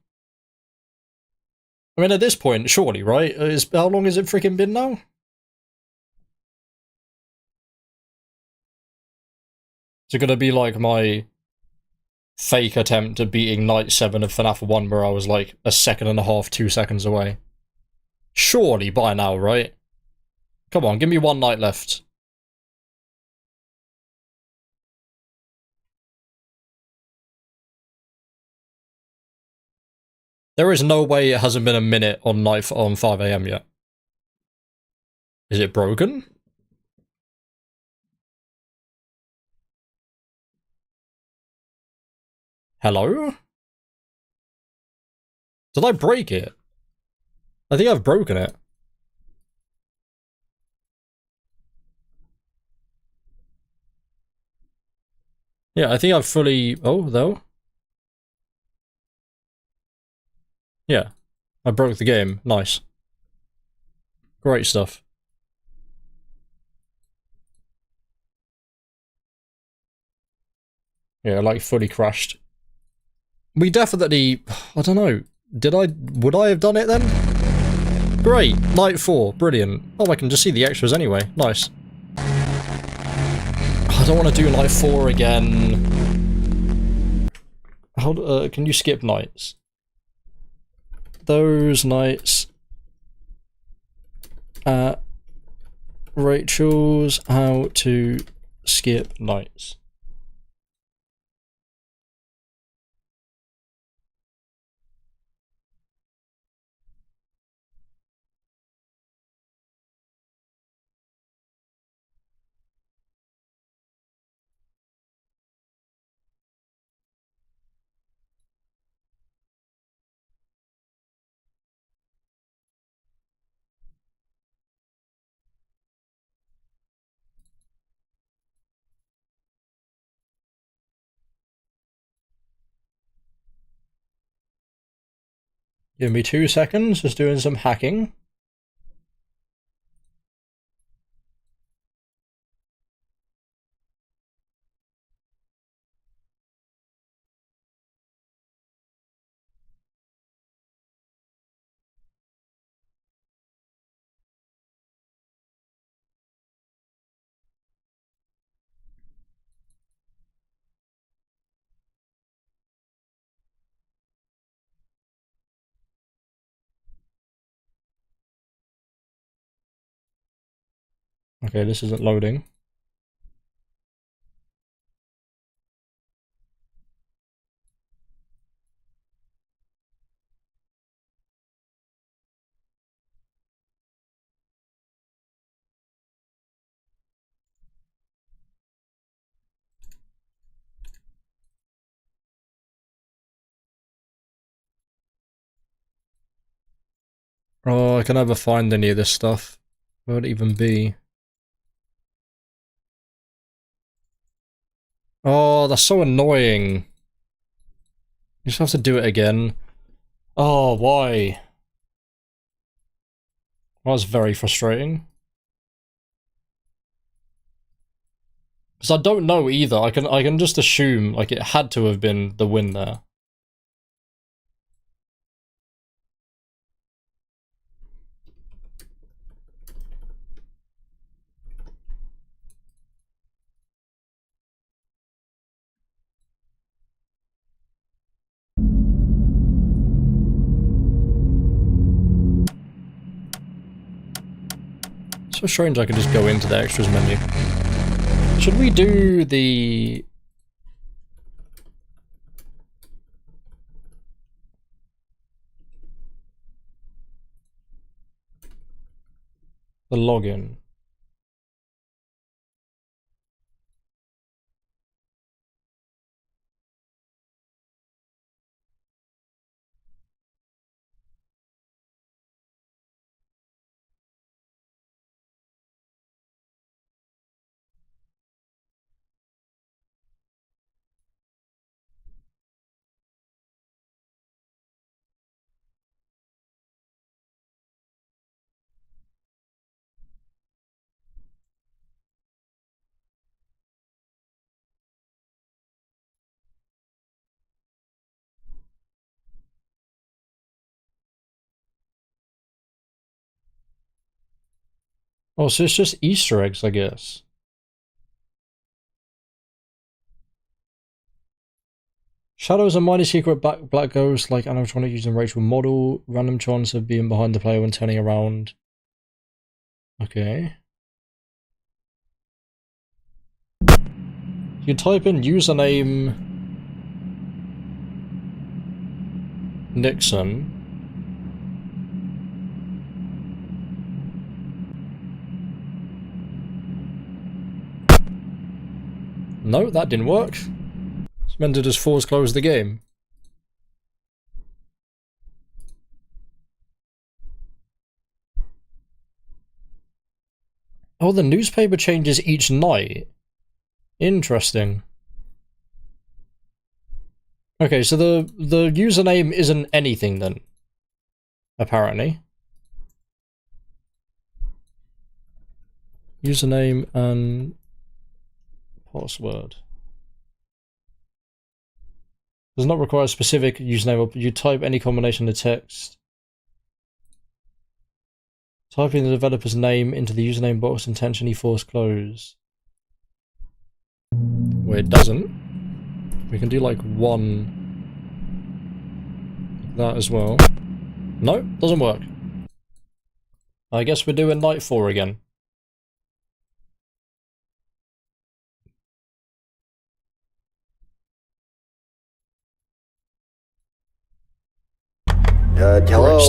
I mean, at this point, surely, right? How long has it freaking been now? Is it gonna be like my fake attempt at beating Night 7 of FNAF 1 where I was like a second and a half, 2 seconds away? Surely by now, right? Come on, give me one night left. There is no way it hasn't been a minute on night on 5 AM yet. Is it broken? Hello? Did I break it? I think I've broken it. Yeah, I think I've fully... Oh, though? Yeah. I broke the game. Nice. Great stuff. Yeah, like fully crashed. We definitely... I don't know. Would I have done it then? Great. Night 4. Brilliant. Oh, I can just see the extras anyway. Nice. I don't want to do night 4 again. How, can you skip nights? Those nights at Rachel's how to skip nights. Give me 2 seconds, just doing some hacking. Okay, this isn't loading. Oh, I can never find any of this stuff. Where would it even be? Oh, that's so annoying. You just have to do it again. Oh, why? That was very frustrating. Because I don't know either. I can just assume like it had to have been the win there. So strange I can just go into the extras menu. Should we do the... login? Oh, so it's just Easter eggs, I guess. Shadows a minor secret black ghost like animatronic using Rachel model. Random chance of being behind the player when turning around. Okay. You type in username Nixon. No, that didn't work. It's meant to just force close the game. Oh, the newspaper changes each night. Interesting. Okay, so the username isn't anything then. Apparently. Username and password. Does not require a specific username. You type any combination of text. Typing the developer's name into the username box intentionally force close. Well, it doesn't. We can do like one. That as well. No, doesn't work. I guess we're doing night 4 again. Hello?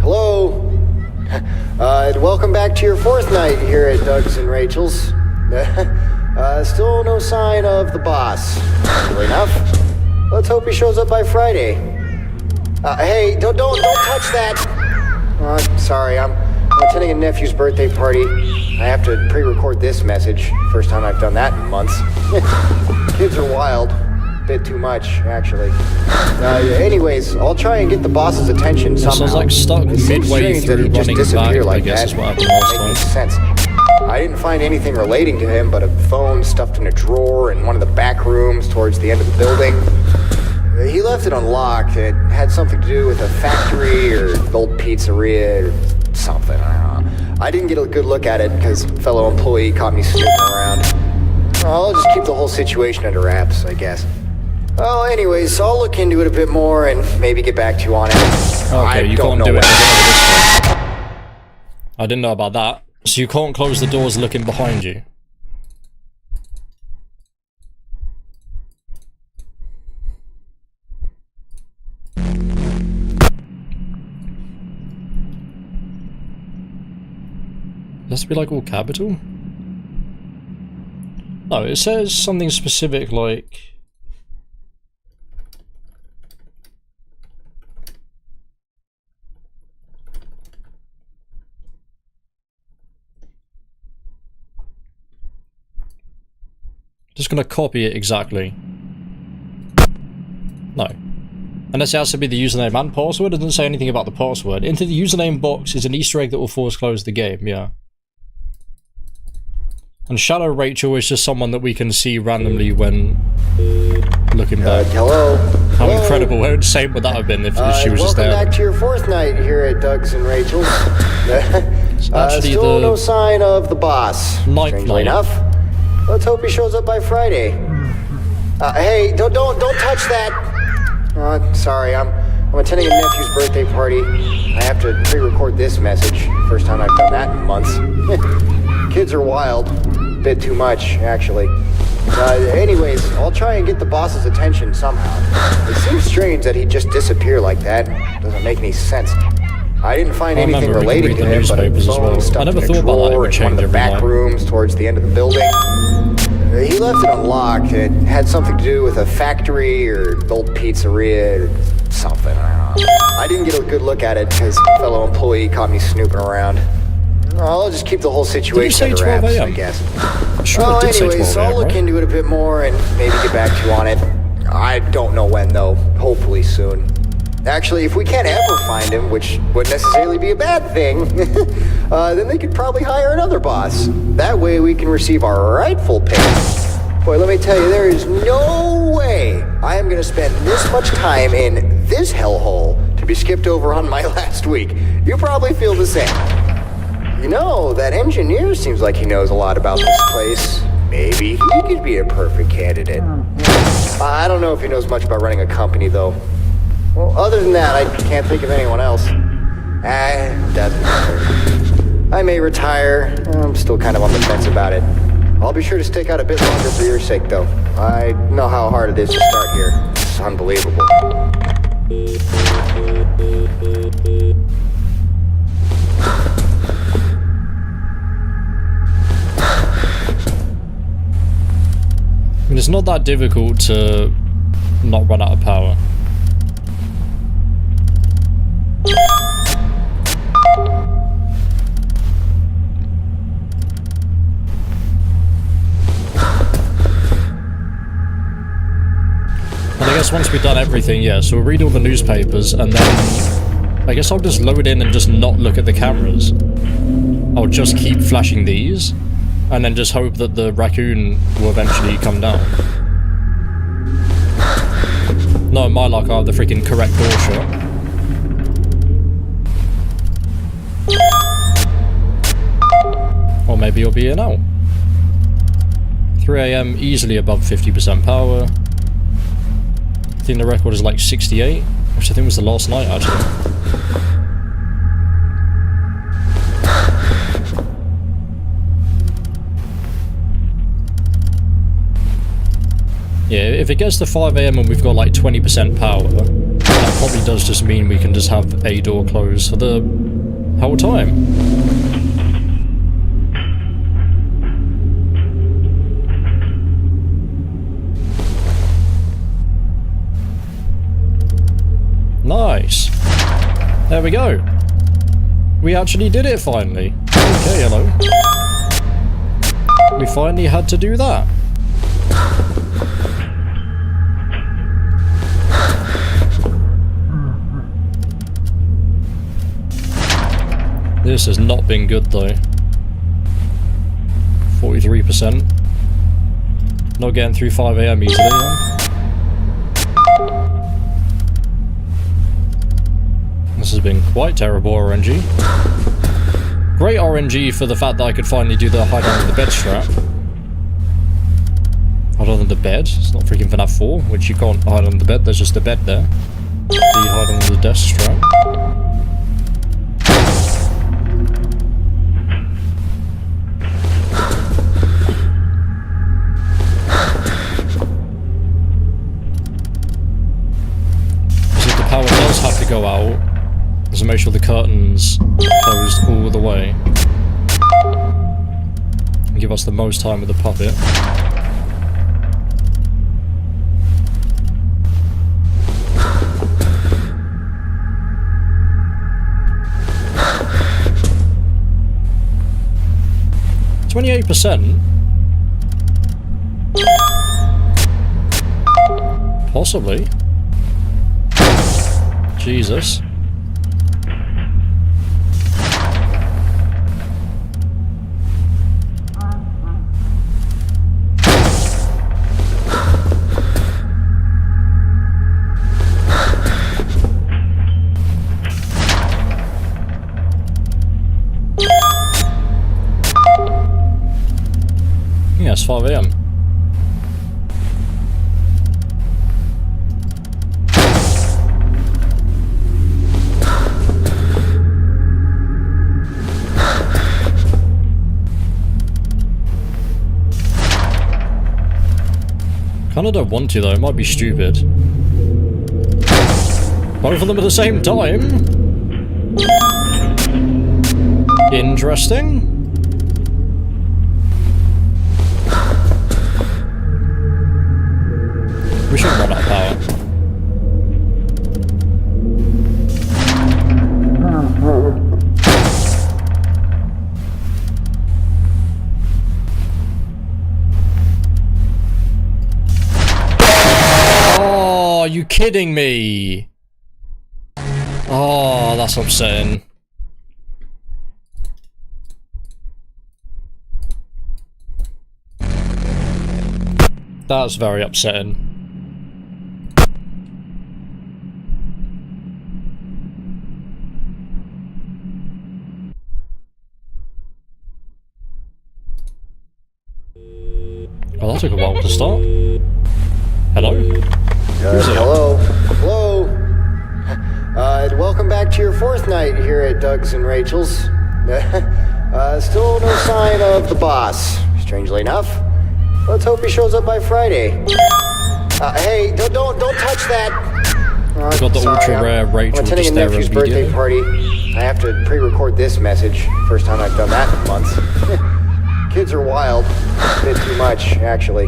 Hello? Welcome back to your 4th night here at Doug's and Rachel's. Still no sign of the boss. Naturally enough. Let's hope he shows up by Friday. Hey, don't touch that! Sorry, I'm attending a nephew's birthday party. I have to pre-record this message. First time I've done that in months. Kids are wild. Bit too much, actually. Anyways, I'll try and get the boss's attention somehow. So I was like stuck midway through running back, like I guess that. is what happened last time. Makes sense. I didn't find anything relating to him but a phone stuffed in a drawer in one of the back rooms towards the end of the building. He left it unlocked. It had something to do with a factory or old pizzeria or something. I don't know. I didn't get a good look at it because a fellow employee caught me snooping around. I'll just keep the whole situation under wraps, I guess. Well, anyways, I'll look into it a bit more and maybe get back to you on it. Okay, you can't do it this way. I didn't know about that. So you can't close the doors looking behind you. Has to be like all capital? No, it says something specific like... Just gonna copy it exactly. No. Unless it has to be the username and password, it doesn't say anything about the password. Into the username box is an Easter egg that will force close the game, yeah. And Shadow Rachel is just someone that we can see randomly when looking back. Hello? How Hello? incredible, how insane would that have been if she was just there? Welcome back to your 4th night here at Doug's and Rachel's. Actually, still no sign of the boss. Strangely enough. Let's hope he shows up by Friday. Hey, don't touch that. Sorry, I'm attending a nephew's birthday party. I have to pre-record this message. First time I've done that in months. Kids are wild. Bit too much, actually. Anyways, I'll try and get the boss's attention somehow. It seems strange that he'd just disappear like that. Doesn't make any sense. I didn't find anything relating to him, but his phone stuck in a drawer in one of the back rooms towards the end of the building. He left it unlocked. It had something to do with a factory or old pizzeria or something. I don't know. I didn't get a good look at it because a fellow employee caught me snooping around. I'll just keep the whole situation under wraps, I guess. Sure, anyways, I'll look into it a bit more and maybe get back to you on it. I don't know when, though. Hopefully soon. Actually, if we can't ever find him, which wouldn't necessarily be a bad thing, then they could probably hire another boss. That way we can receive our rightful pay. Boy, let me tell you, there is no way I am going to spend this much time in this hellhole to be skipped over on my last week. You probably feel the same. You know, that engineer seems like he knows a lot about this place. Maybe he could be a perfect candidate. I don't know if he knows much about running a company, though. Well, other than that, I can't think of anyone else. Doesn't matter. I may retire. I'm still kind of on the fence about it. I'll be sure to stick out a bit longer for your sake, though. I know how hard it is to start here. It's unbelievable. I mean, it's not that difficult to not run out of power. And I guess once we've done everything, yeah, so we'll read all the newspapers and then I guess I'll just load in and just not look at the cameras. I'll just keep flashing these and then just hope that the raccoon will eventually come down. No, in my luck, I have the freaking correct door shot. Or maybe it'll be here now. 3 AM, easily above 50% power. I think the record is like 68, which I think was the last night, actually. Yeah, if it gets to 5 AM and we've got like 20% power, that probably does just mean we can just have a door closed for the whole time. Nice. There we go. We actually did it finally. Okay, hello. We finally had to do that. This has not been good though. 43%. Not getting through 5 AM easily, yeah? This has been quite terrible RNG. Great RNG for the fact that I could finally do the hide under the bed strap. Hide under the bed? It's not freaking FNAF 4, which you can't hide under the bed, there's just a bed there. You hide under the desk strap. Have to go out, so make sure the curtains closed all the way and give us the most time with the puppet. %? Possibly. Jesus. Kinda don't want to though, it might be stupid. Both of them at the same time? Interesting. We should run out of power. Oh, are you kidding me? Oh, that's upsetting. That's very upsetting. Well, that took a while to start. Hello? Hello? Hello? Welcome back to your 4th night here at Doug's and Rachel's. Still no sign of the boss, strangely enough. Let's hope he shows up by Friday. Hey, don't touch that! I got the ultra rare Rachel I'm attending a nephew's birthday party. I have to pre-record this message. First time I've done that in months. Kids are wild. A bit too much, actually.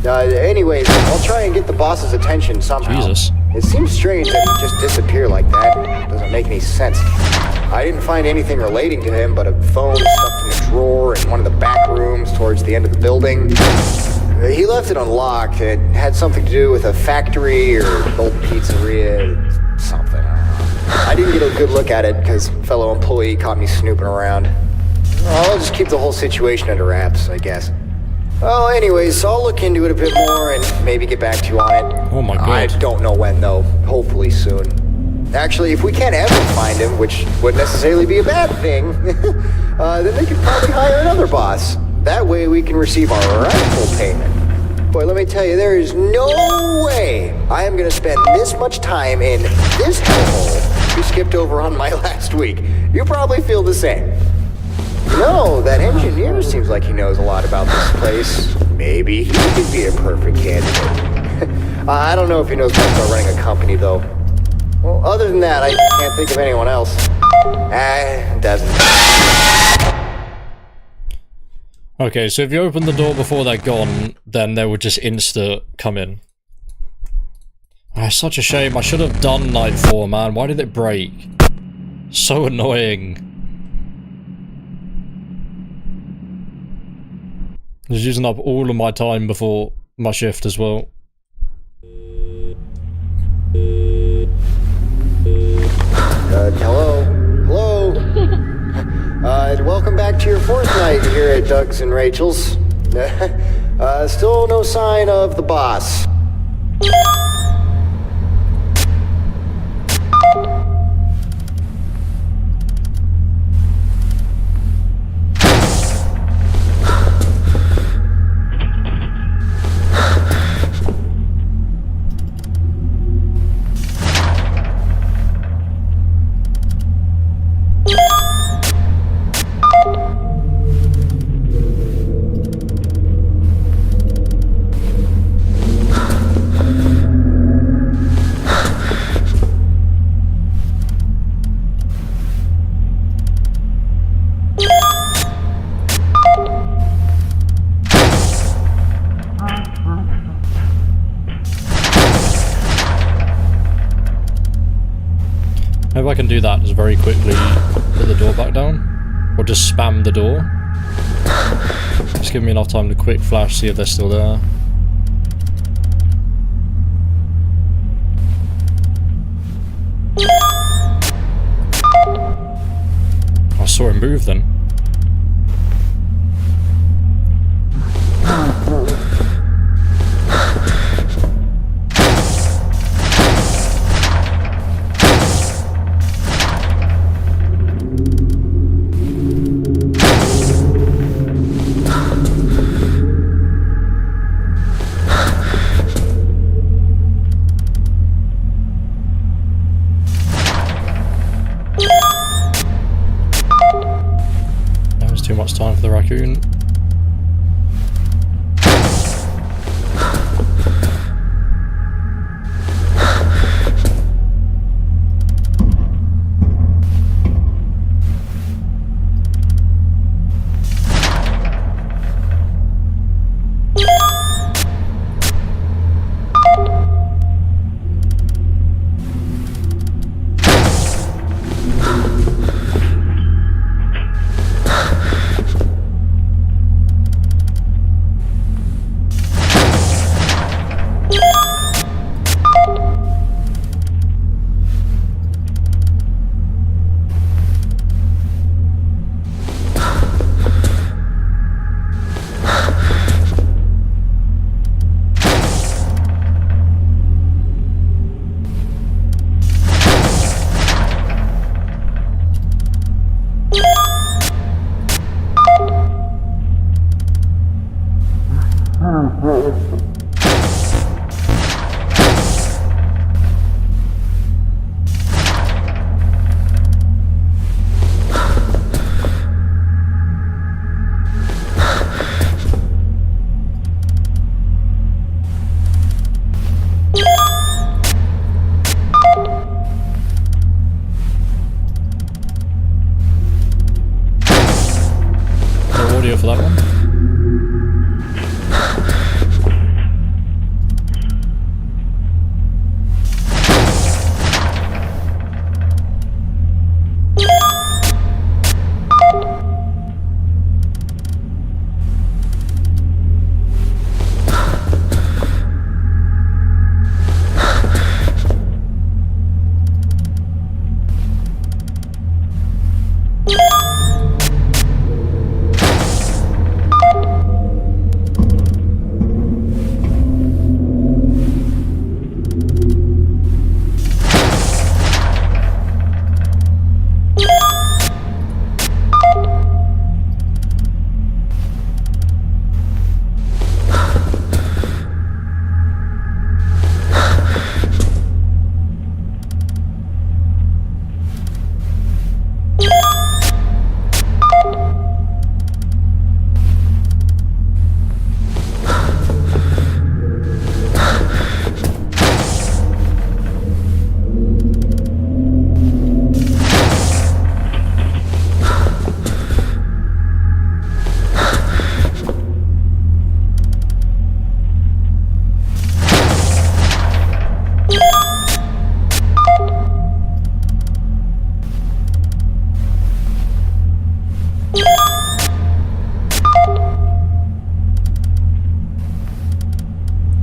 Anyways, I'll try and get the boss's attention somehow. Jesus. It seems strange that he'd just disappear like that. It doesn't make any sense. I didn't find anything relating to him but a phone stuffed in a drawer in one of the back rooms towards the end of the building. He left it unlocked. It had something to do with a factory or an old pizzeria, something. I didn't get a good look at it because a fellow employee caught me snooping around. I'll just keep the whole situation under wraps, I guess. Well, anyways, I'll look into it a bit more and maybe get back to you on it. Oh my god. I don't know when, though. Hopefully soon. Actually, if we can't ever find him, which wouldn't necessarily be a bad thing, then they could probably hire another boss. That way we can receive our rightful payment. Boy, let me tell you, there is no way I am going to spend this much time in this hellhole you skipped over on my last week. You probably feel the same. No, that engineer seems like he knows a lot about this place. Maybe he could be a perfect candidate. I don't know if he knows much about running a company, though. Well, other than that, I can't think of anyone else. Doesn't. Okay, so if you open the door before they're gone, then they would just insta come in. Oh, such a shame. I should have done night 4, man. Why did it break? So annoying. I was using up all of my time before my shift as well. Hello? Hello? Welcome back to your 4th night here at Doug's and Rachel's. Still no sign of the boss. Maybe I can do that just very quickly, put the door back down, or just spam the door. Just give me enough time to quick flash, see if they're still there. I saw him move then. Too much time for the raccoon. For that one.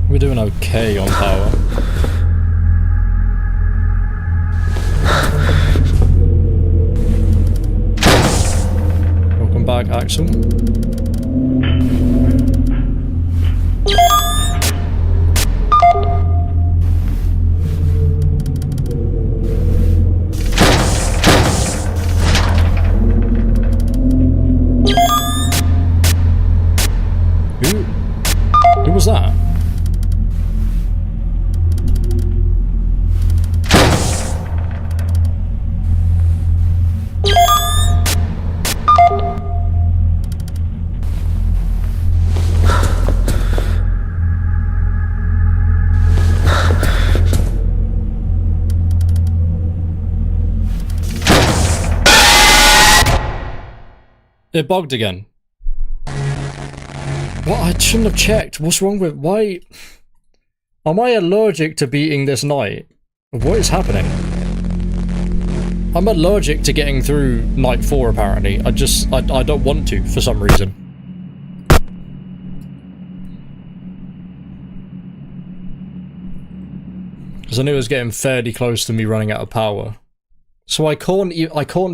We're doing okay on power. Welcome back, Axel. Who was that? It bugged again. What? I shouldn't have checked. What's wrong with... Why... Am I allergic to beating this night? What is happening? I'm allergic to getting through night 4, apparently. I don't want to, for some reason. Because I knew it was getting fairly close to me running out of power. So I can't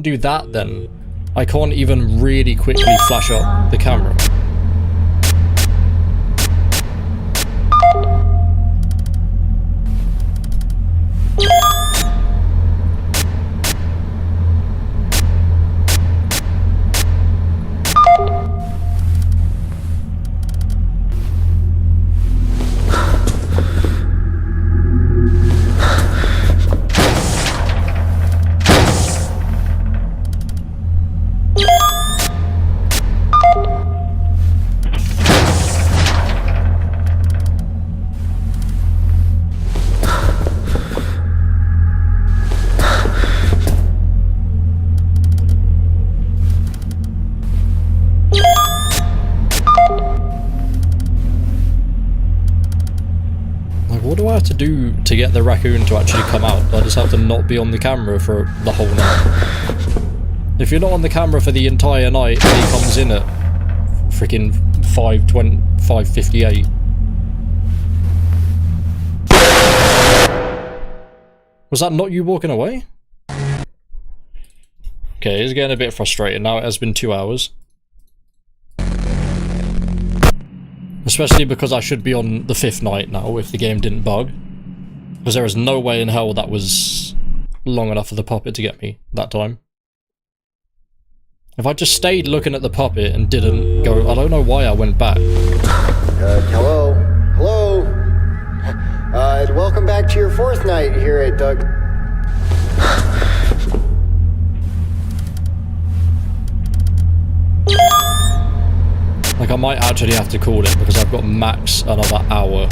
do that then. I can't even really quickly flash up the camera. What do I have to do to get the raccoon to actually come out? I just have to not be on the camera for the whole night. If you're not on the camera for the entire night and he comes in at freaking 5:58. Was that not you walking away? Okay, it's getting a bit frustrating now. It has been 2 hours. Especially because I should be on the 5th night now if the game didn't bug. Because there is no way in hell that was long enough for the puppet to get me that time. If I just stayed looking at the puppet and didn't go, I don't know why I went back. Hello? your 4th night here at Doug. Like, I might actually have to call it because I've got max another hour.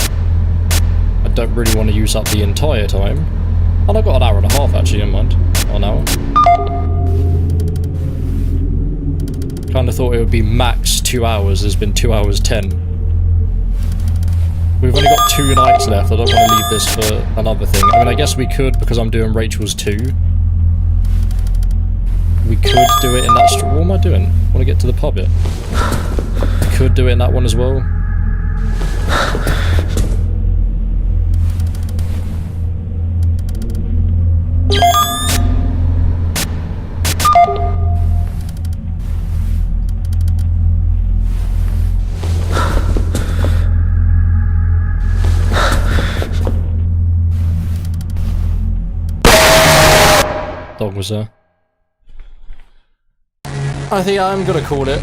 I don't really want to use up the entire time. And I've got an hour and a half actually, never mind. An hour. Kind of thought it would be max 2 hours. There's been 2 hours 10. We've only got 2 nights left. I don't want to leave this for another thing. I mean, I guess we could because I'm doing Rachel's 2. We could do it in that... What am I doing? I want to get to the pub yet. Could do it in that one as well. Dog was there. I think I'm gonna call it.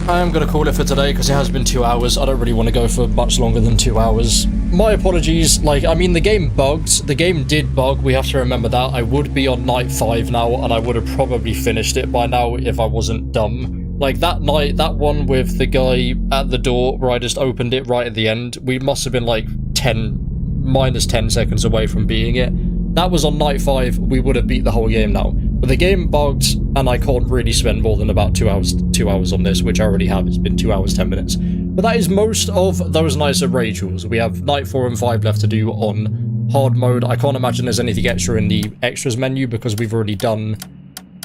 I am going to call it for today because it has been 2 hours. I don't really want to go for much longer than 2 hours. My apologies. Like, I mean, the game bugged. The game did bug. We have to remember that. I would be on night 5 now, and I would have probably finished it by now if I wasn't dumb. Like, that night, that one with the guy at the door where I just opened it right at the end, we must have been like minus 10 seconds away from beating it. That was on night 5. We would have beat the whole game now. But the game bugged, and I can't really spend more than about 2 hours on this, which I already have. It's been 2 hours, 10 minutes. But that is most of those nights at Rachel's. We have night 4 and 5 left to do on hard mode. I can't imagine there's anything extra in the extras menu because we've already done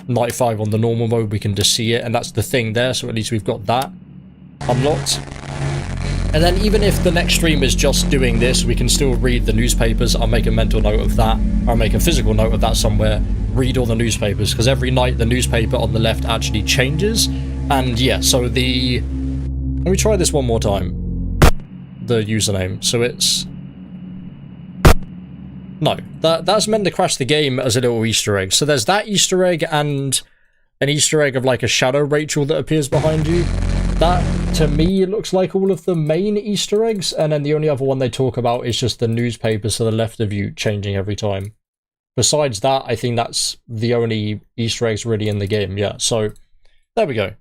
night 5 on the normal mode. We can just see it, and that's the thing there, so at least we've got that unlocked. And then even if the next stream is just doing this, we can still read the newspapers. I'll make a mental note of that. I'll make a physical note of that somewhere. Read all the newspapers, because every night the newspaper on the left actually changes. And yeah, so let me try this one more time. The username. So it's... No, that's meant to crash the game as a little Easter egg. So there's that Easter egg and an Easter egg of like a shadow Rachel that appears behind you. That, to me, looks like all of the main Easter eggs, and then the only other one they talk about is just the newspapers to the left of you changing every time. Besides that, I think that's the only Easter eggs really in the game, yeah. So, there we go.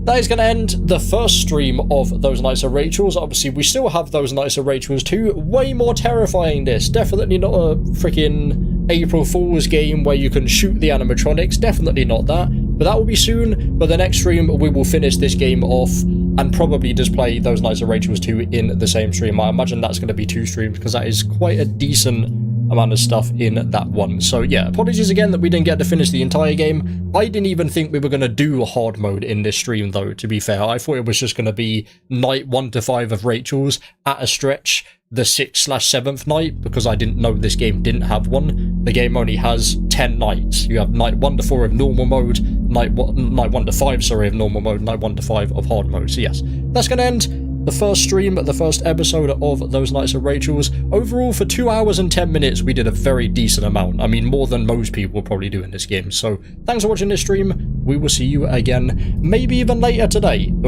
That is going to end the first stream of those nights at Rachel's. Obviously, we still have those nights at Rachel's too. Way more terrifying this. Definitely not a freaking April Fool's game where you can shoot the animatronics. Definitely not that. But that will be soon. But the next stream, we will finish this game off and probably just play those nights at Rachel's 2 in the same stream. I imagine that's going to be 2 streams because that is quite a decent amount of stuff in that one. So yeah, apologies again that we didn't get to finish the entire game. I didn't even think we were going to do hard mode in this stream though, to be fair. I thought it was just going to be night 1 to 5 of Rachel's at a stretch, the 6/7th night, because I didn't know this game didn't have one. The game only has 10 nights. You have night 1 to 4 of normal mode, night 1 to 5, sorry, of normal mode, night 1 to 5 of hard mode. So yes, that's going to end the first stream, the first episode of those nights at Rachel's. Overall, for 2 hours and 10 minutes, we did a very decent amount. I mean, more than most people probably do in this game. So, thanks for watching this stream. We will see you again, maybe even later today. But